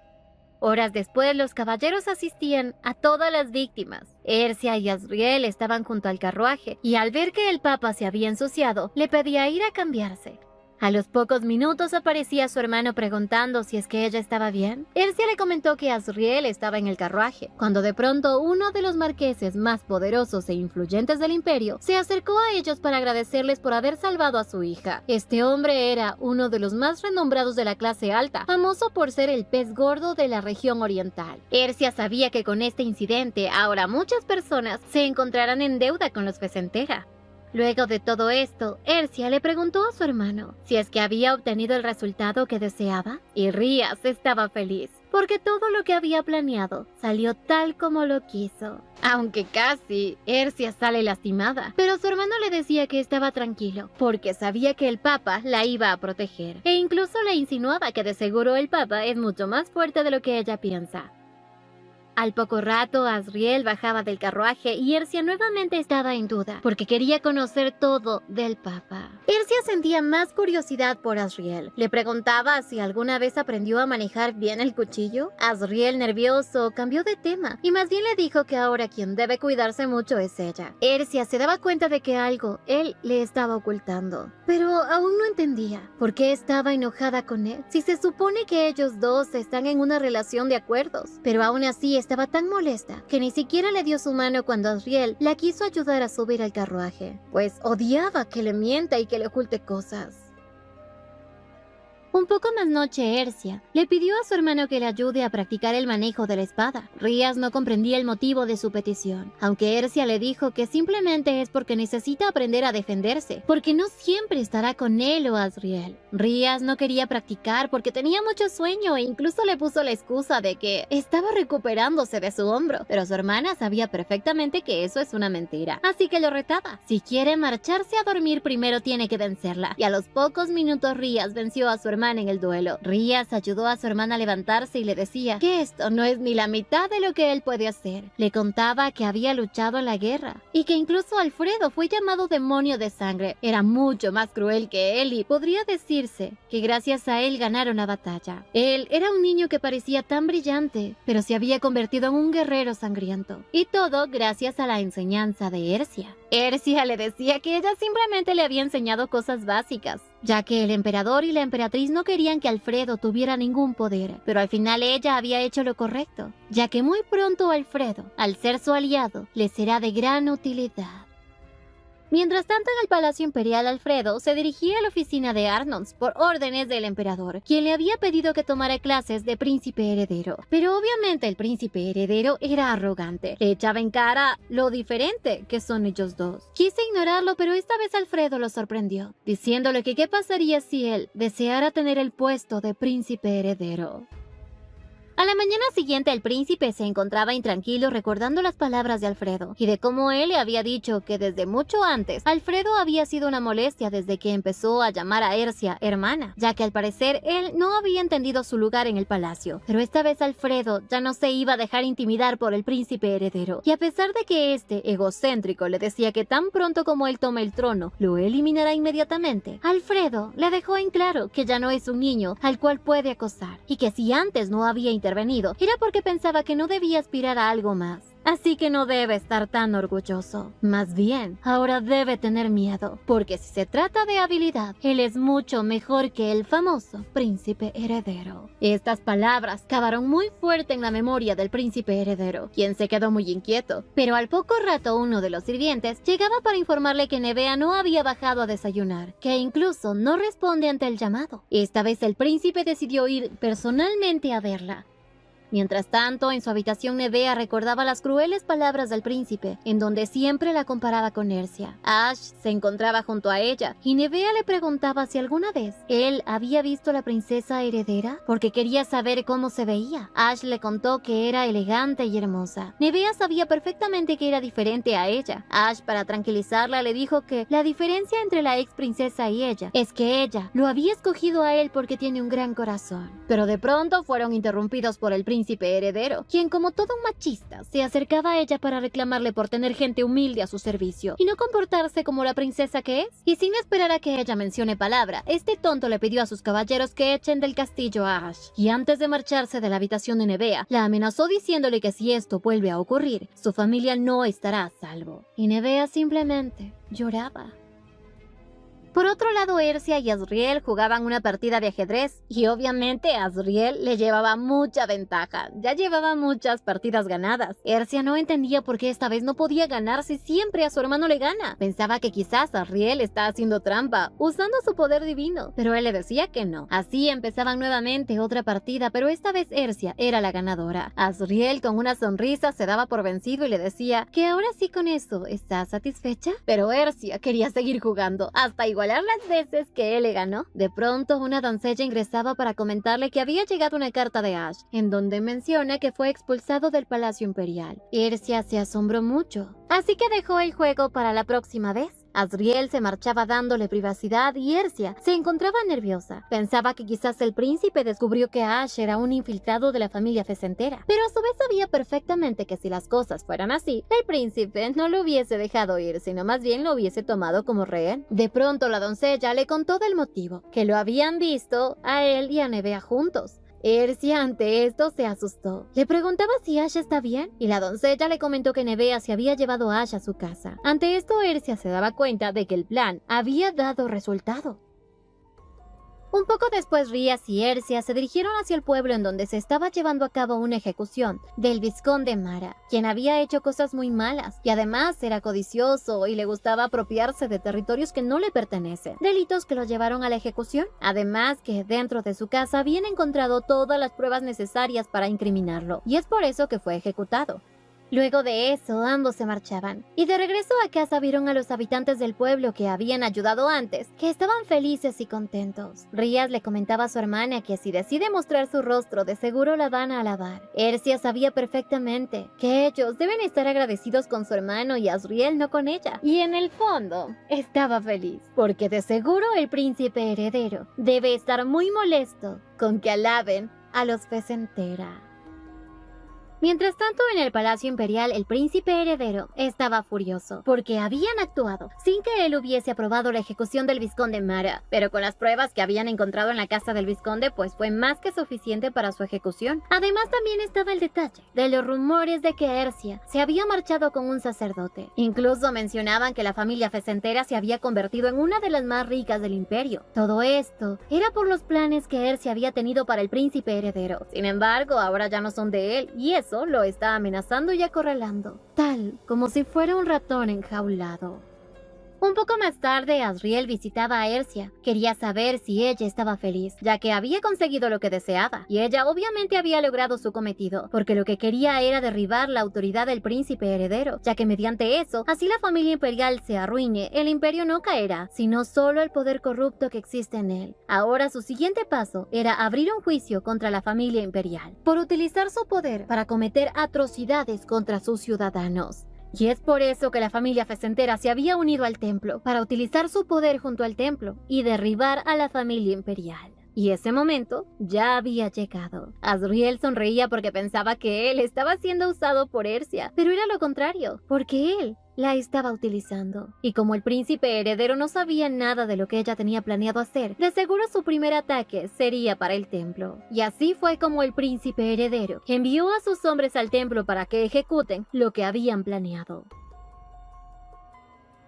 Horas después, los caballeros asistían a todas las víctimas. Ercia y Asriel estaban junto al carruaje, y al ver que el papa se había ensuciado, le pedía ir a cambiarse. A los pocos minutos aparecía su hermano preguntando si es que ella estaba bien. Ercia le comentó que Asriel estaba en el carruaje, cuando de pronto uno de los marqueses más poderosos e influyentes del imperio se acercó a ellos para agradecerles por haber salvado a su hija. Este hombre era uno de los más renombrados de la clase alta, famoso por ser el pez gordo de la región oriental. Ercia sabía que con este incidente ahora muchas personas se encontrarán en deuda con los Fecentera. Luego de todo esto, Ercia le preguntó a su hermano si es que había obtenido el resultado que deseaba, y Rías estaba feliz, porque todo lo que había planeado salió tal como lo quiso. Aunque casi, Ercia sale lastimada, pero su hermano le decía que estaba tranquilo, porque sabía que el papa la iba a proteger, e incluso le insinuaba que de seguro el papa es mucho más fuerte de lo que ella piensa. Al poco rato, Asriel bajaba del carruaje y Ercia nuevamente estaba en duda, porque quería conocer todo del papa. Ercia sentía más curiosidad por Asriel. Le preguntaba si alguna vez aprendió a manejar bien el cuchillo. Asriel, nervioso, cambió de tema y más bien le dijo que ahora quien debe cuidarse mucho es ella. Ercia se daba cuenta de que algo él le estaba ocultando, pero aún no entendía por qué estaba enojada con él, si se supone que ellos dos están en una relación de acuerdos, pero aún así estaba tan molesta que ni siquiera le dio su mano cuando Asriel la quiso ayudar a subir al carruaje, pues odiaba que le mienta y que le oculte cosas. Un poco más noche, Ercia le pidió a su hermano que le ayude a practicar el manejo de la espada. Rías no comprendía el motivo de su petición, aunque Ercia le dijo que simplemente es porque necesita aprender a defenderse, porque no siempre estará con él o Asriel. Rías no quería practicar porque tenía mucho sueño e incluso le puso la excusa de que estaba recuperándose de su hombro, pero su hermana sabía perfectamente que eso es una mentira, así que lo retaba. Si quiere marcharse a dormir, primero tiene que vencerla, y a los pocos minutos Rías venció a su hermana en el duelo. Rías ayudó a su hermana a levantarse y le decía que esto no es ni la mitad de lo que él puede hacer. Le contaba que había luchado en la guerra y que incluso Alfredo fue llamado demonio de sangre. Era mucho más cruel que él y podría decirse que gracias a él ganaron la batalla. Él era un niño que parecía tan brillante, pero se había convertido en un guerrero sangriento. Y todo gracias a la enseñanza de Ercia. Ercia le decía que ella simplemente le había enseñado cosas básicas, ya que el emperador y la emperatriz no querían que Alfredo tuviera ningún poder, pero al final ella había hecho lo correcto, ya que muy pronto Alfredo, al ser su aliado, le será de gran utilidad. Mientras tanto, en el Palacio Imperial, Alfredo se dirigía a la oficina de Arnons por órdenes del emperador, quien le había pedido que tomara clases de príncipe heredero. Pero obviamente el príncipe heredero era arrogante, le echaba en cara lo diferente que son ellos dos. Quise ignorarlo, pero esta vez Alfredo lo sorprendió, diciéndole que qué pasaría si él deseara tener el puesto de príncipe heredero. A la mañana siguiente el príncipe se encontraba intranquilo recordando las palabras de Alfredo y de cómo él le había dicho que desde mucho antes Alfredo había sido una molestia desde que empezó a llamar a Ercia hermana, ya que al parecer él no había entendido su lugar en el palacio. Pero esta vez Alfredo ya no se iba a dejar intimidar por el príncipe heredero, y a pesar de que este egocéntrico le decía que tan pronto como él tome el trono lo eliminará inmediatamente, Alfredo le dejó en claro que ya no es un niño al cual puede acosar, y que si antes no había intervenido era porque pensaba que no debía aspirar a algo más. Así que no debe estar tan orgulloso. Más bien, ahora debe tener miedo, porque si se trata de habilidad, él es mucho mejor que el famoso príncipe heredero. Estas palabras cavaron muy fuerte en la memoria del príncipe heredero, quien se quedó muy inquieto. Pero al poco rato uno de los sirvientes llegaba para informarle que Nevea no había bajado a desayunar, que incluso no responde ante el llamado. Esta vez el príncipe decidió ir personalmente a verla. Mientras tanto, en su habitación Nevea recordaba las crueles palabras del príncipe, en donde siempre la comparaba con Ercia. Ash se encontraba junto a ella, y Nevea le preguntaba si alguna vez él había visto a la princesa heredera, porque quería saber cómo se veía. Ash le contó que era elegante y hermosa. Nevea sabía perfectamente que era diferente a ella. Ash, para tranquilizarla, le dijo que la diferencia entre la ex princesa y ella es que ella lo había escogido a él porque tiene un gran corazón. Pero de pronto fueron interrumpidos por el príncipe heredero, quien como todo un machista se acercaba a ella para reclamarle por tener gente humilde a su servicio y no comportarse como la princesa que es. Y sin esperar a que ella mencione palabra, este tonto le pidió a sus caballeros que echen del castillo a Ash, y antes de marcharse de la habitación de Nevea, la amenazó diciéndole que si esto vuelve a ocurrir, su familia no estará a salvo. Y Nevea simplemente lloraba. Por otro lado, Ercia y Asriel jugaban una partida de ajedrez y obviamente Asriel le llevaba mucha ventaja. Ya llevaba muchas partidas ganadas. Ercia no entendía por qué esta vez no podía ganar si siempre a su hermano le gana. Pensaba que quizás Asriel está haciendo trampa, usando su poder divino, pero él le decía que no. Así empezaban nuevamente otra partida, pero esta vez Ercia era la ganadora. Asriel con una sonrisa se daba por vencido y le decía que ahora sí con eso, ¿estás satisfecha? Pero Ercia quería seguir jugando, hasta igualar las veces que él le ganó. De pronto una doncella ingresaba para comentarle que había llegado una carta de Ash, en donde menciona que fue expulsado del Palacio Imperial. Ercia se asombró mucho, así que dejó el juego para la próxima vez. Asriel se marchaba dándole privacidad y Ercia se encontraba nerviosa. Pensaba que quizás el príncipe descubrió que Ash era un infiltrado de la familia Fecentera, pero a su vez sabía perfectamente que si las cosas fueran así, el príncipe no lo hubiese dejado ir, sino más bien lo hubiese tomado como rehén. De pronto la doncella le contó del motivo, que lo habían visto a él y a Nevea juntos. Ercia ante esto se asustó. Le preguntaba si Ash está bien y la doncella le comentó que Nevea se había llevado a Ash a su casa. Ante esto Ercia se daba cuenta de que el plan había dado resultado. Un poco después, Rías y Ercia se dirigieron hacia el pueblo en donde se estaba llevando a cabo una ejecución del vizconde Mara, quien había hecho cosas muy malas y además era codicioso y le gustaba apropiarse de territorios que no le pertenecen, delitos que lo llevaron a la ejecución. Además que dentro de su casa habían encontrado todas las pruebas necesarias para incriminarlo, y es por eso que fue ejecutado. Luego de eso, ambos se marchaban, y de regreso a casa vieron a los habitantes del pueblo que habían ayudado antes, que estaban felices y contentos. Rías le comentaba a su hermana que si decide mostrar su rostro, de seguro la van a alabar. Ercia sabía perfectamente que ellos deben estar agradecidos con su hermano y Asriel no con ella, y en el fondo, estaba feliz, porque de seguro el príncipe heredero debe estar muy molesto con que alaben a los Fecentera. Mientras tanto, en el Palacio Imperial, el príncipe heredero estaba furioso, porque habían actuado sin que él hubiese aprobado la ejecución del vizconde Mara, pero con las pruebas que habían encontrado en la casa del vizconde, pues fue más que suficiente para su ejecución. Además, también estaba el detalle de los rumores de que Ercia se había marchado con un sacerdote. Incluso mencionaban que la familia Fecentera se había convertido en una de las más ricas del imperio. Todo esto era por los planes que Ercia había tenido para el príncipe heredero. Sin embargo, ahora ya no son de él, y eso lo está amenazando y acorralando, tal como si fuera un ratón enjaulado. Un poco más tarde, Asriel visitaba a Ercia. Quería saber si ella estaba feliz, ya que había conseguido lo que deseaba, y ella obviamente había logrado su cometido, porque lo que quería era derribar la autoridad del príncipe heredero, ya que mediante eso, así la familia imperial se arruine, el imperio no caerá, sino solo el poder corrupto que existe en él. Ahora su siguiente paso era abrir un juicio contra la familia imperial, por utilizar su poder para cometer atrocidades contra sus ciudadanos. Y es por eso que la familia Fecentera se había unido al templo, para utilizar su poder junto al templo y derribar a la familia imperial. Y ese momento ya había llegado. Asriel sonreía porque pensaba que él estaba siendo usado por Ercia, pero era lo contrario, porque él la estaba utilizando. Y como el príncipe heredero no sabía nada de lo que ella tenía planeado hacer, de seguro su primer ataque sería para el templo. Y así fue como el príncipe heredero envió a sus hombres al templo para que ejecuten lo que habían planeado.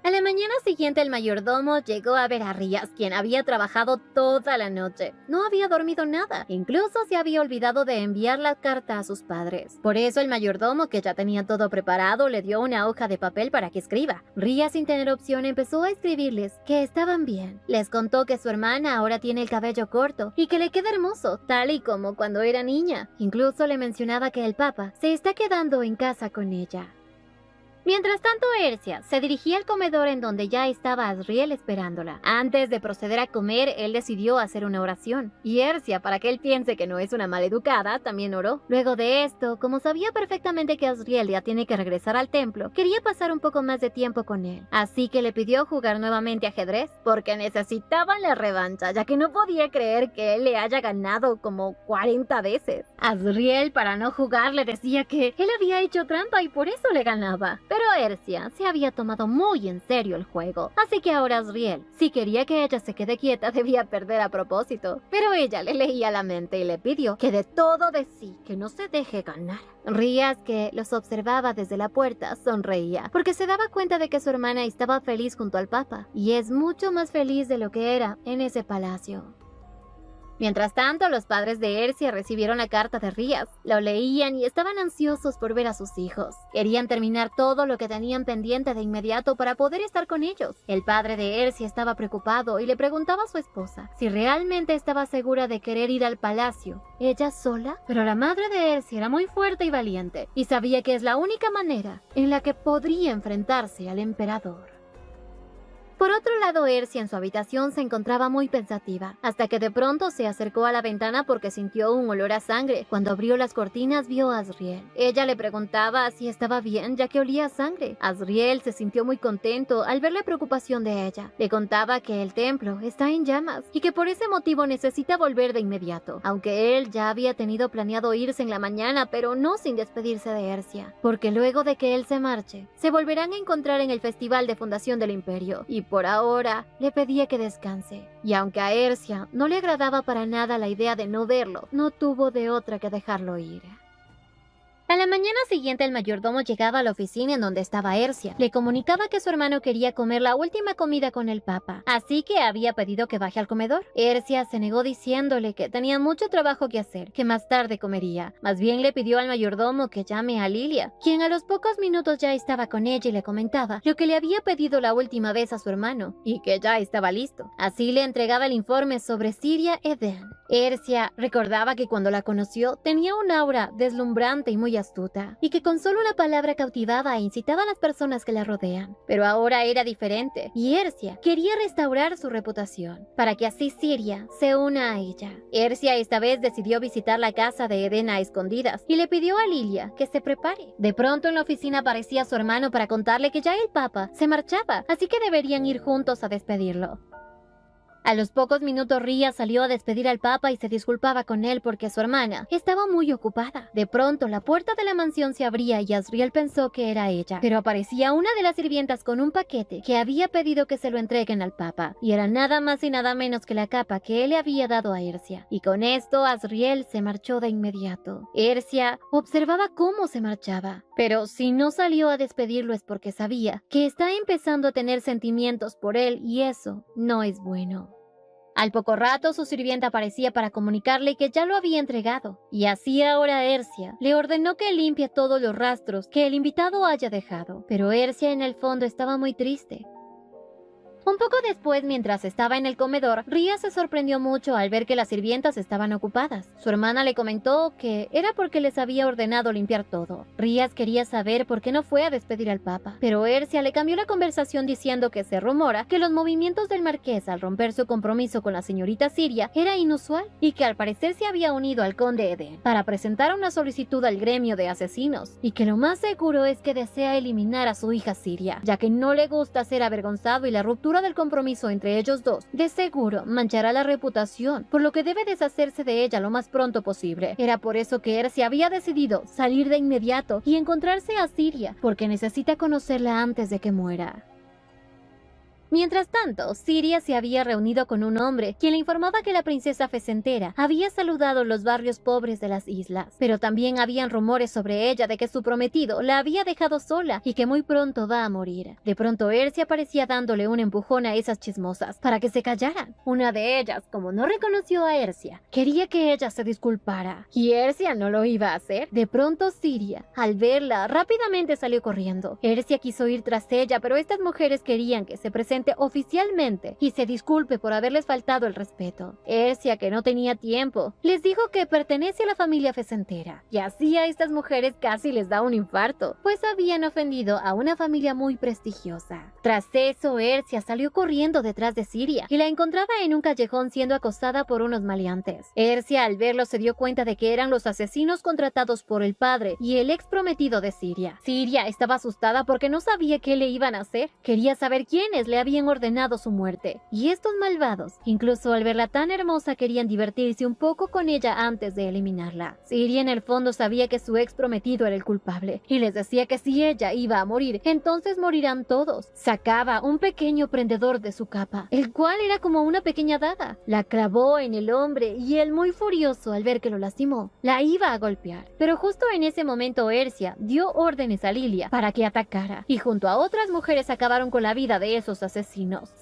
A la mañana siguiente el mayordomo llegó a ver a Rías, quien había trabajado toda la noche. No había dormido nada, incluso se había olvidado de enviar la carta a sus padres. Por eso el mayordomo, que ya tenía todo preparado, le dio una hoja de papel para que escriba. Rías, sin tener opción, empezó a escribirles que estaban bien. Les contó que su hermana ahora tiene el cabello corto y que le queda hermoso, tal y como cuando era niña. Incluso le mencionaba que el papa se está quedando en casa con ella. Mientras tanto, Ercia se dirigía al comedor en donde ya estaba Asriel esperándola. Antes de proceder a comer, él decidió hacer una oración. Y Ercia, para que él piense que no es una maleducada, también oró. Luego de esto, como sabía perfectamente que Asriel ya tiene que regresar al templo, quería pasar un poco más de tiempo con él. Así que le pidió jugar nuevamente ajedrez, porque necesitaban la revancha, ya que no podía creer que él le haya ganado como 40 veces. Asriel, para no jugar, le decía que él había hecho trampa y por eso le ganaba. Pero Ercia se había tomado muy en serio el juego, así que ahora Asriel, si quería que ella se quede quieta, debía perder a propósito. Pero ella le leía la mente y le pidió que de todo de sí, que no se deje ganar. Rías, que los observaba desde la puerta, sonreía, porque se daba cuenta de que su hermana estaba feliz junto al papa, y es mucho más feliz de lo que era en ese palacio. Mientras tanto, los padres de Ercia recibieron la carta de Rías. Lo leían y estaban ansiosos por ver a sus hijos. Querían terminar todo lo que tenían pendiente de inmediato para poder estar con ellos. El padre de Ercia estaba preocupado y le preguntaba a su esposa si realmente estaba segura de querer ir al palacio, ella sola. Pero la madre de Ercia era muy fuerte y valiente, y sabía que es la única manera en la que podría enfrentarse al emperador. Por otro lado, Ercia en su habitación se encontraba muy pensativa, hasta que de pronto se acercó a la ventana porque sintió un olor a sangre. Cuando abrió las cortinas, vio a Asriel. Ella le preguntaba si estaba bien, ya que olía a sangre. Asriel se sintió muy contento al ver la preocupación de ella. Le contaba que el templo está en llamas y que por ese motivo necesita volver de inmediato, aunque él ya había tenido planeado irse en la mañana, pero no sin despedirse de Ercia, porque luego de que él se marche, se volverán a encontrar en el festival de fundación del imperio, y por ahora le pedía que descanse. Y aunque a Ercia no le agradaba para nada la idea de no verlo, no tuvo de otra que dejarlo ir. A la mañana siguiente el mayordomo llegaba a la oficina en donde estaba Ercia. Le comunicaba que su hermano quería comer la última comida con el papa, así que había pedido que baje al comedor. Ercia se negó diciéndole que tenía mucho trabajo que hacer, que más tarde comería. Más bien le pidió al mayordomo que llame a Lilia, quien a los pocos minutos ya estaba con ella y le comentaba lo que le había pedido la última vez a su hermano, y que ya estaba listo. Así le entregaba el informe sobre Siria Eden. Ercia recordaba que cuando la conoció tenía un aura deslumbrante y muy astuta, y que con solo una palabra cautivaba e incitaba a las personas que la rodean. Pero ahora era diferente, y Ercia quería restaurar su reputación, para que así Siria se una a ella. Ercia esta vez decidió visitar la casa de Eden a escondidas, y le pidió a Lilia que se prepare. De pronto en la oficina aparecía su hermano para contarle que ya el papa se marchaba, así que deberían ir juntos a despedirlo. A los pocos minutos Rías salió a despedir al papa y se disculpaba con él porque su hermana estaba muy ocupada. De pronto la puerta de la mansión se abría y Asriel pensó que era ella, pero aparecía una de las sirvientas con un paquete que había pedido que se lo entreguen al papa, y era nada más y nada menos que la capa que él le había dado a Ercia. Y con esto Asriel se marchó de inmediato. Ercia observaba cómo se marchaba, pero si no salió a despedirlo es porque sabía que está empezando a tener sentimientos por él, y eso no es bueno. Al poco rato su sirvienta aparecía para comunicarle que ya lo había entregado, y así ahora Ercia le ordenó que limpie todos los rastros que el invitado haya dejado. Pero Ercia en el fondo estaba muy triste. Un poco después, mientras estaba en el comedor, Ria se sorprendió mucho al ver que las sirvientas estaban ocupadas. Su hermana le comentó que era porque les había ordenado limpiar todo. Ria quería saber por qué no fue a despedir al papa, pero Ercia le cambió la conversación diciendo que se rumora que los movimientos del marqués al romper su compromiso con la señorita Siria era inusual y que al parecer se había unido al conde Eden para presentar una solicitud al gremio de asesinos y que lo más seguro es que desea eliminar a su hija Siria, ya que no le gusta ser avergonzado y la ruptura del compromiso entre ellos dos de seguro manchará la reputación, por lo que debe deshacerse de ella lo más pronto posible. Era por eso que Ercia había decidido salir de inmediato y encontrarse a Siria, porque necesita conocerla antes de que muera. Mientras tanto, Siria se había reunido con un hombre, quien le informaba que la princesa Fecentera había saludado los barrios pobres de las islas, pero también habían rumores sobre ella de que su prometido la había dejado sola y que muy pronto va a morir. De pronto Ercia aparecía dándole un empujón a esas chismosas para que se callaran. Una de ellas, como no reconoció a Ercia, quería que ella se disculpara, y Ercia no lo iba a hacer. De pronto Siria, al verla, rápidamente salió corriendo. Ercia quiso ir tras ella, pero estas mujeres querían que se presente oficialmente y se disculpe por haberles faltado el respeto. Ercia, que no tenía tiempo, les dijo que pertenece a la familia Fecentera, y así a estas mujeres casi les da un infarto, pues habían ofendido a una familia muy prestigiosa. Tras eso, Ercia salió corriendo detrás de Siria y la encontraba en un callejón siendo acosada por unos maleantes. Ercia, al verlo, se dio cuenta de que eran los asesinos contratados por el padre y el ex prometido de Siria. Siria estaba asustada porque no sabía qué le iban a hacer. Quería saber quiénes le habían ordenado su muerte, y estos malvados, incluso al verla tan hermosa, querían divertirse un poco con ella antes de eliminarla. Siria en el fondo sabía que su ex prometido era el culpable, y les decía que si ella iba a morir, entonces morirán todos. Sacaba un pequeño prendedor de su capa, el cual era como una pequeña daga. La clavó en el hombre, y él, muy furioso al ver que lo lastimó, la iba a golpear. Pero justo en ese momento Ercia dio órdenes a Lilia para que atacara, y junto a otras mujeres acabaron con la vida de esos asesinos.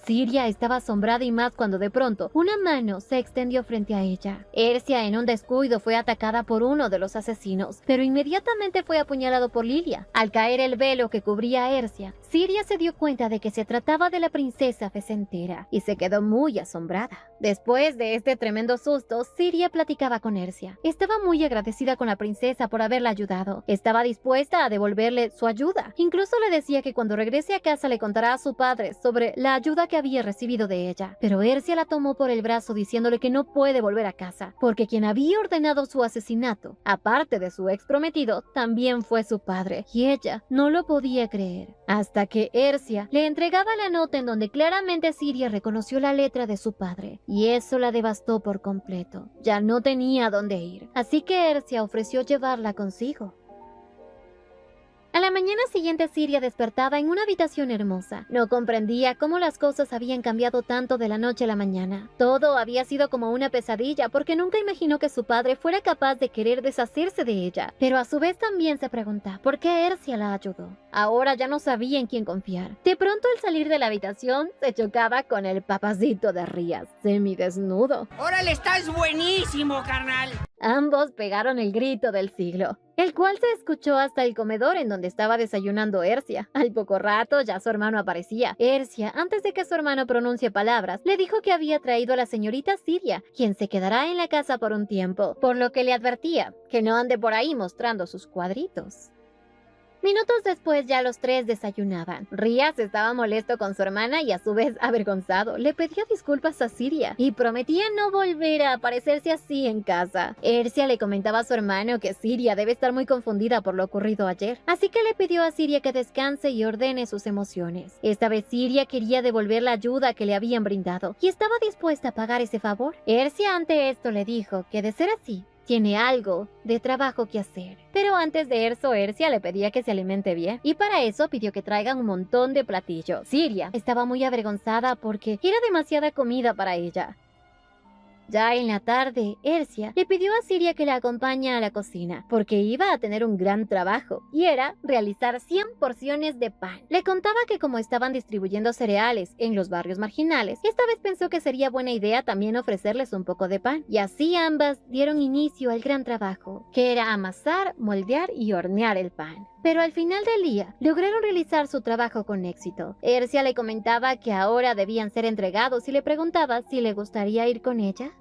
Siria estaba asombrada, y más cuando de pronto una mano se extendió frente a ella. Ercia, en un descuido, fue atacada por uno de los asesinos, pero inmediatamente fue apuñalado por Lilia. Al caer el velo que cubría a Ercia, Siria se dio cuenta de que se trataba de la princesa Fecentera y se quedó muy asombrada. Después de este tremendo susto, Siria platicaba con Ercia. Estaba muy agradecida con la princesa por haberla ayudado. Estaba dispuesta a devolverle su ayuda. Incluso le decía que cuando regrese a casa le contará a su padre sobre la ayuda que había recibido de ella. Pero Ercia la tomó por el brazo diciéndole que no puede volver a casa, porque quien había ordenado su asesinato, aparte de su ex prometido, también fue su padre, y ella no lo podía creer. Hasta que Ercia le entregaba la nota en donde claramente Siria reconoció la letra de su padre, y eso la devastó por completo. Ya no tenía dónde ir, así que Ercia ofreció llevarla consigo. A la mañana siguiente, Siria despertaba en una habitación hermosa. No comprendía cómo las cosas habían cambiado tanto de la noche a la mañana. Todo había sido como una pesadilla, porque nunca imaginó que su padre fuera capaz de querer deshacerse de ella. Pero a su vez también se pregunta por qué Ercia la ayudó. Ahora ya no sabía en quién confiar. De pronto, al salir de la habitación, se chocaba con el papacito de Rías, semidesnudo. ¡Órale, estás buenísimo, carnal! Ambos pegaron el grito del siglo, el cual se escuchó hasta el comedor en donde estaba desayunando Ercia. Al poco rato ya su hermano aparecía. Ercia, antes de que su hermano pronuncie palabras, le dijo que había traído a la señorita Siria, quien se quedará en la casa por un tiempo, por lo que le advertía que no ande por ahí mostrando sus cuadritos. Minutos después ya los tres desayunaban. Rías estaba molesto con su hermana y a su vez avergonzado. Le pedía disculpas a Siria y prometía no volver a aparecerse así en casa. Ercia le comentaba a su hermano que Siria debe estar muy confundida por lo ocurrido ayer, así que le pidió a Siria que descanse y ordene sus emociones. Esta vez Siria quería devolver la ayuda que le habían brindado y estaba dispuesta a pagar ese favor. Ercia ante esto le dijo que de ser así, tiene algo de trabajo que hacer. Pero antes de eso, Ercia le pedía que se alimente bien, y para eso pidió que traigan un montón de platillos. Siria estaba muy avergonzada porque era demasiada comida para ella. Ya en la tarde, Ercia le pidió a Siria que la acompañe a la cocina, porque iba a tener un gran trabajo, y era realizar 100 porciones de pan. Le contaba que como estaban distribuyendo cereales en los barrios marginales, esta vez pensó que sería buena idea también ofrecerles un poco de pan, y así ambas dieron inicio al gran trabajo, que era amasar, moldear y hornear el pan. Pero al final del día, lograron realizar su trabajo con éxito. Ercia le comentaba que ahora debían ser entregados y le preguntaba si le gustaría ir con ella.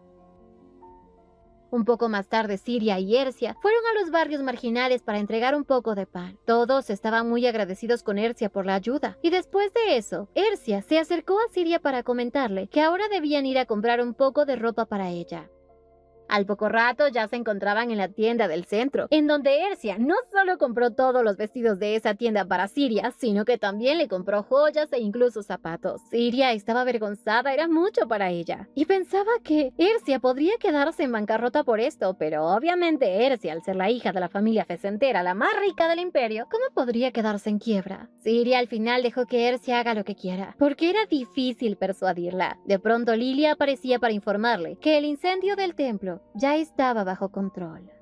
Un poco más tarde, Siria y Ercia fueron a los barrios marginales para entregar un poco de pan. Todos estaban muy agradecidos con Ercia por la ayuda. Y después de eso, Ercia se acercó a Siria para comentarle que ahora debían ir a comprar un poco de ropa para ella. Al poco rato ya se encontraban en la tienda del centro, en donde Ercia no solo compró todos los vestidos de esa tienda para Siria, sino que también le compró joyas e incluso zapatos. Siria estaba avergonzada, era mucho para ella, y pensaba que Ercia podría quedarse en bancarrota por esto, pero obviamente Ercia, al ser la hija de la familia fecentera, la más rica del imperio, ¿cómo podría quedarse en quiebra? Siria al final dejó que Ercia haga lo que quiera, porque era difícil persuadirla. De pronto Lilia aparecía para informarle que el incendio del templo ya estaba bajo control.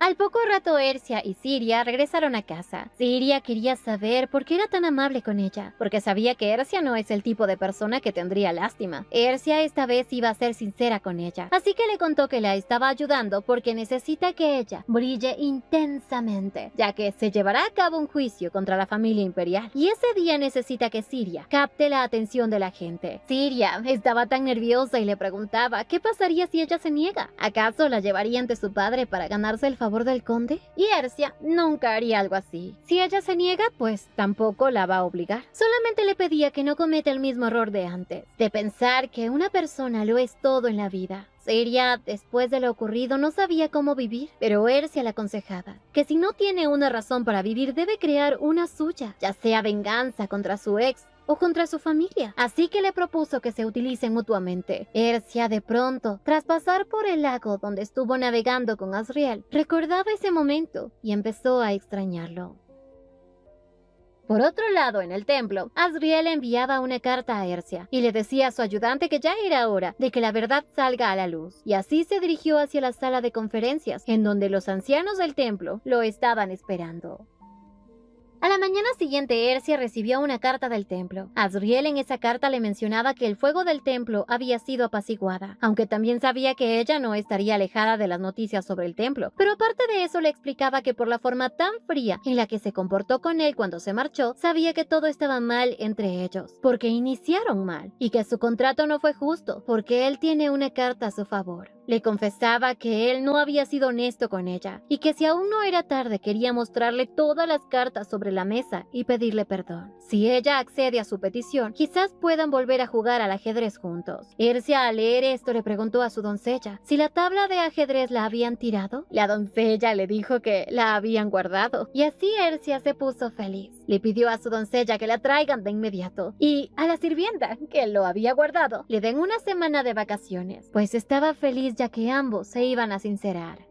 Al poco rato Ercia y Siria regresaron a casa. Siria quería saber por qué era tan amable con ella, porque sabía que Ercia no es el tipo de persona que tendría lástima. Ercia esta vez iba a ser sincera con ella, así que le contó que la estaba ayudando porque necesita que ella brille intensamente, ya que se llevará a cabo un juicio contra la familia imperial, y ese día necesita que Siria capte la atención de la gente. Siria estaba tan nerviosa y le preguntaba qué pasaría si ella se niega. ¿Acaso la llevaría ante su padre para ganarse el favor del conde? Y Ercia nunca haría algo así. Si ella se niega, pues tampoco la va a obligar. Solamente le pedía que no cometa el mismo error de antes, de pensar que una persona lo es todo en la vida. Siria, después de lo ocurrido, no sabía cómo vivir, pero Ercia le aconsejaba que si no tiene una razón para vivir, debe crear una suya, ya sea venganza contra su ex o contra su familia. Así que le propuso que se utilicen mutuamente. Ercia, de pronto, tras pasar por el lago donde estuvo navegando con Asriel, recordaba ese momento y empezó a extrañarlo. Por otro lado, en el templo, Asriel enviaba una carta a Ercia y le decía a su ayudante que ya era hora de que la verdad salga a la luz. Y así se dirigió hacia la sala de conferencias, en donde los ancianos del templo lo estaban esperando. A la mañana siguiente, Ercia recibió una carta del templo. Asriel en esa carta le mencionaba que el fuego del templo había sido apaciguada, aunque también sabía que ella no estaría alejada de las noticias sobre el templo. Pero aparte de eso, le explicaba que por la forma tan fría en la que se comportó con él cuando se marchó, sabía que todo estaba mal entre ellos, porque iniciaron mal, y que su contrato no fue justo, porque él tiene una carta a su favor. Le confesaba que él no había sido honesto con ella, y que si aún no era tarde quería mostrarle todas las cartas sobre la mesa y pedirle perdón. Si ella accede a su petición, quizás puedan volver a jugar al ajedrez juntos. Ercia, al leer esto, le preguntó a su doncella si la tabla de ajedrez la habían tirado. La doncella le dijo que la habían guardado, y así Ercia se puso feliz. Le pidió a su doncella que la traigan de inmediato, y a la sirvienta, que lo había guardado, le den una semana de vacaciones, pues estaba feliz ya que ambos se iban a sincerar.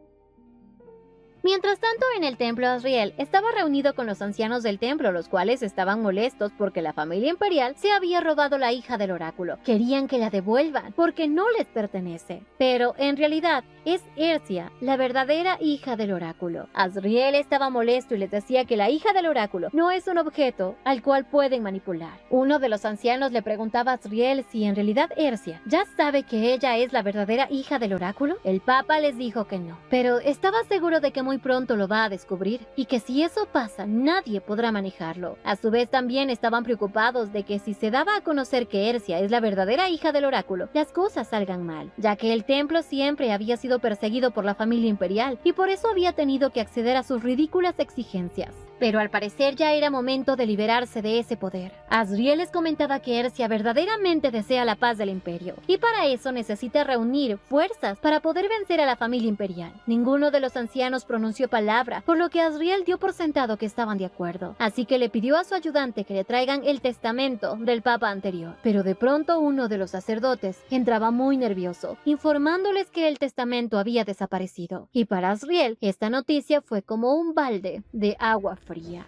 Mientras tanto, en el templo, Asriel estaba reunido con los ancianos del templo, los cuales estaban molestos porque la familia imperial se había robado la hija del oráculo. Querían que la devuelvan porque no les pertenece. Pero en realidad es Ercia, la verdadera hija del oráculo. Asriel estaba molesto y les decía que la hija del oráculo no es un objeto al cual pueden manipular. Uno de los ancianos le preguntaba a Asriel si en realidad Ercia ya sabe que ella es la verdadera hija del oráculo. El papa les dijo que no, pero estaba seguro de que muy pronto lo va a descubrir, y que si eso pasa, nadie podrá manejarlo. A su vez, también estaban preocupados de que si se daba a conocer que Ercia es la verdadera hija del oráculo, las cosas salgan mal, ya que el templo siempre había sido perseguido por la familia imperial, y por eso había tenido que acceder a sus ridículas exigencias. Pero al parecer ya era momento de liberarse de ese poder. Asriel les comentaba que Ercia verdaderamente desea la paz del imperio, y para eso necesita reunir fuerzas para poder vencer a la familia imperial. Ninguno de los ancianos pronunció palabra, por lo que Asriel dio por sentado que estaban de acuerdo. Así que le pidió a su ayudante que le traigan el testamento del papa anterior. Pero de pronto uno de los sacerdotes entraba muy nervioso, informándoles que el testamento había desaparecido. Y para Asriel, esta noticia fue como un balde de agua fría.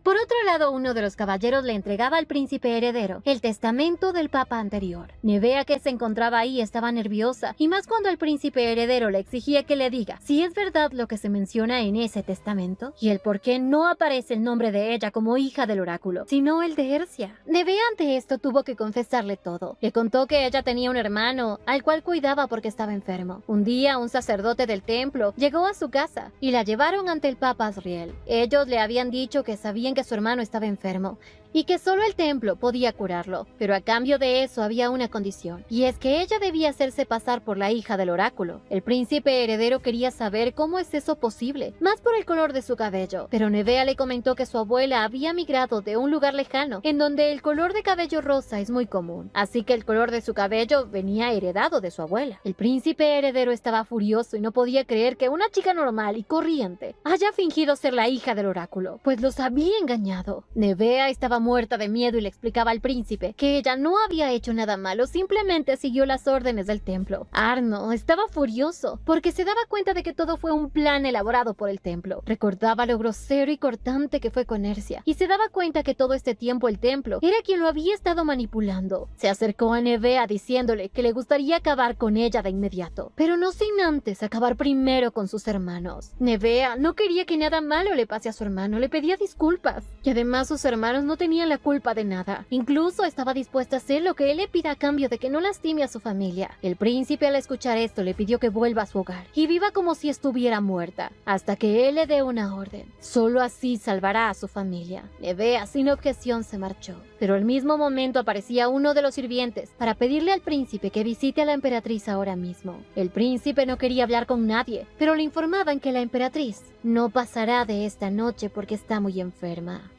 Por otro lado, uno de los caballeros le entregaba al príncipe heredero el testamento del papa anterior. Nevea, que se encontraba ahí, estaba nerviosa, y más cuando el príncipe heredero le exigía que le diga si es verdad lo que se menciona en ese testamento y el por qué no aparece el nombre de ella como hija del oráculo, sino el de Ercia. Nevea ante esto tuvo que confesarle todo. Le contó que ella tenía un hermano al cual cuidaba porque estaba enfermo. Un día un sacerdote del templo llegó a su casa y la llevaron ante el papa Asriel. Ellos le habían dicho que sabían que su hermano estaba enfermo y que solo el templo podía curarlo, pero a cambio de eso había una condición, y es que ella debía hacerse pasar por la hija del oráculo. El príncipe heredero quería saber cómo es eso posible, más por el color de su cabello, pero Nevea le comentó que su abuela había migrado de un lugar lejano, en donde el color de cabello rosa es muy común, así que el color de su cabello venía heredado de su abuela. El príncipe heredero estaba furioso y no podía creer que una chica normal y corriente haya fingido ser la hija del oráculo, pues los había engañado. Nevea estaba muerta de miedo y le explicaba al príncipe que ella no había hecho nada malo, simplemente siguió las órdenes del templo. Arno estaba furioso porque se daba cuenta de que todo fue un plan elaborado por el templo. Recordaba lo grosero y cortante que fue con Ercia y se daba cuenta que todo este tiempo el templo era quien lo había estado manipulando. Se acercó a Nevea diciéndole que le gustaría acabar con ella de inmediato, pero no sin antes acabar primero con sus hermanos. Nevea no quería que nada malo le pase a su hermano, le pedía disculpas y además sus hermanos no tenían la culpa de nada. Incluso estaba dispuesta a hacer lo que él le pida a cambio de que no lastime a su familia. El príncipe, al escuchar esto, le pidió que vuelva a su hogar y viva como si estuviera muerta, hasta que él le dé una orden. Solo así salvará a su familia. Nevea, sin objeción, se marchó. Pero al mismo momento aparecía uno de los sirvientes para pedirle al príncipe que visite a la emperatriz ahora mismo. El príncipe no quería hablar con nadie, pero le informaban que la emperatriz no pasará de esta noche porque está muy enferma.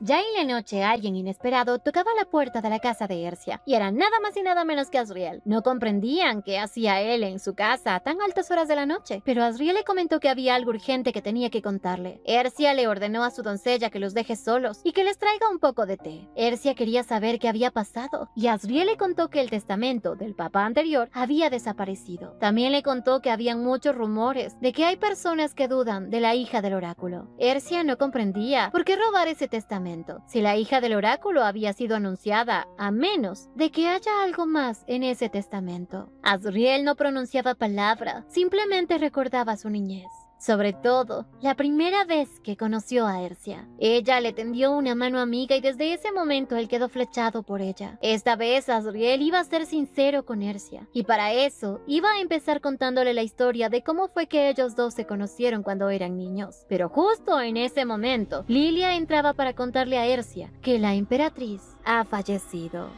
Ya en la noche, alguien inesperado tocaba la puerta de la casa de Ercia, y era nada más y nada menos que Asriel. No comprendían qué hacía él en su casa a tan altas horas de la noche, pero Asriel le comentó que había algo urgente que tenía que contarle. Ercia le ordenó a su doncella que los deje solos y que les traiga un poco de té. Ercia quería saber qué había pasado, y Asriel le contó que el testamento del papa anterior había desaparecido. También le contó que habían muchos rumores de que hay personas que dudan de la hija del oráculo. Ercia no comprendía por qué robar ese testamento si la hija del oráculo había sido anunciada, a menos de que haya algo más en ese testamento. Asriel no pronunciaba palabra, simplemente recordaba su niñez. Sobre todo, la primera vez que conoció a Ercia. Ella le tendió una mano amiga y desde ese momento él quedó flechado por ella. Esta vez Asriel iba a ser sincero con Ercia, y para eso iba a empezar contándole la historia de cómo fue que ellos dos se conocieron cuando eran niños. Pero justo en ese momento, Lilia entraba para contarle a Ercia que la emperatriz ha fallecido.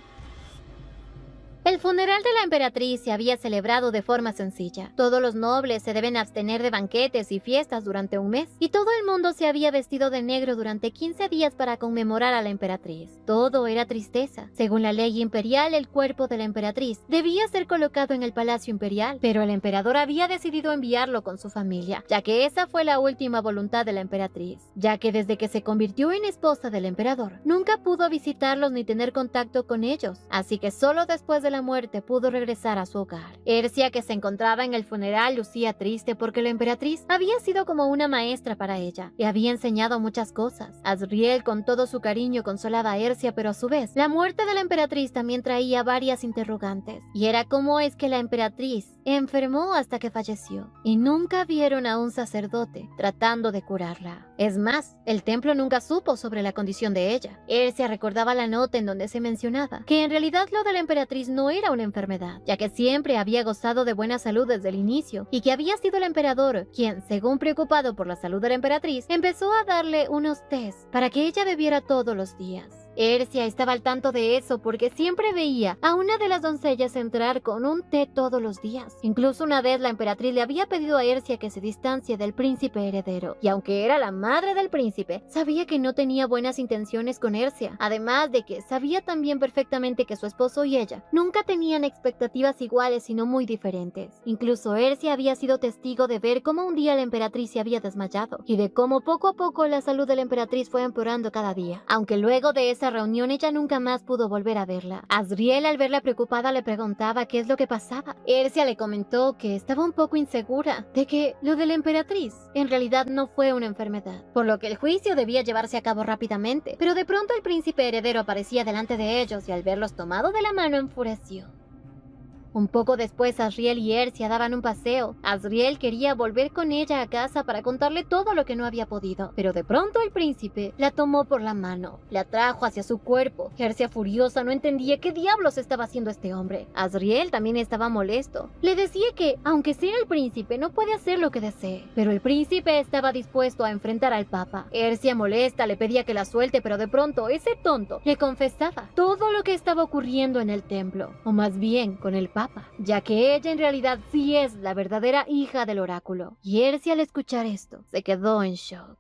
El funeral de la emperatriz se había celebrado de forma sencilla. Todos los nobles se deben abstener de banquetes y fiestas durante un mes, y todo el mundo se había vestido de negro durante 15 días para conmemorar a la emperatriz. Todo era tristeza. Según la ley imperial, el cuerpo de la emperatriz debía ser colocado en el palacio imperial, pero el emperador había decidido enviarlo con su familia, ya que esa fue la última voluntad de la emperatriz, ya que desde que se convirtió en esposa del emperador, nunca pudo visitarlos ni tener contacto con ellos, así que solo después de la muerte pudo regresar a su hogar. Ercia, que se encontraba en el funeral, lucía triste porque la emperatriz había sido como una maestra para ella. Le había enseñado muchas cosas. Asriel, con todo su cariño, consolaba a Ercia, pero a su vez, la muerte de la emperatriz también traía varias interrogantes. Y era cómo es que la emperatriz enfermó hasta que falleció, y nunca vieron a un sacerdote tratando de curarla. Es más, el templo nunca supo sobre la condición de ella. Ercia recordaba la nota en donde se mencionaba que en realidad lo de la emperatriz no era una enfermedad, ya que siempre había gozado de buena salud desde el inicio, y que había sido el emperador quien, según preocupado por la salud de la emperatriz, empezó a darle unos tés para que ella bebiera todos los días. Ercia estaba al tanto de eso porque siempre veía a una de las doncellas entrar con un té todos los días. Incluso una vez la emperatriz le había pedido a Ercia que se distancie del príncipe heredero, y aunque era la madre del príncipe, sabía que no tenía buenas intenciones con Ercia, además de que sabía también perfectamente que su esposo y ella nunca tenían expectativas iguales sino muy diferentes. Incluso Ercia había sido testigo de ver cómo un día la emperatriz se había desmayado, y de cómo poco a poco la salud de la emperatriz fue empeorando cada día, aunque luego de esa esa reunión, ella nunca más pudo volver a verla. Azriel, al verla preocupada, le preguntaba qué es lo que pasaba. Ercia le comentó que estaba un poco insegura de que lo de la emperatriz en realidad no fue una enfermedad, por lo que el juicio debía llevarse a cabo rápidamente. Pero de pronto el príncipe heredero aparecía delante de ellos y al verlos tomado de la mano enfureció. Un poco después, Azriel y Ercia daban un paseo. Azriel quería volver con ella a casa para contarle todo lo que no había podido, pero de pronto el príncipe la tomó por la mano, la atrajo hacia su cuerpo. Ercia, furiosa, no entendía qué diablos estaba haciendo este hombre. Azriel también estaba molesto. Le decía que, aunque sea el príncipe, no puede hacer lo que desee, pero el príncipe estaba dispuesto a enfrentar al papa. Ercia, molesta, le pedía que la suelte, pero de pronto ese tonto le confesaba todo lo que estaba ocurriendo en el templo, o más bien con el papa, ya que ella en realidad sí es la verdadera hija del oráculo. Y Ercia, al escuchar esto, se quedó en shock.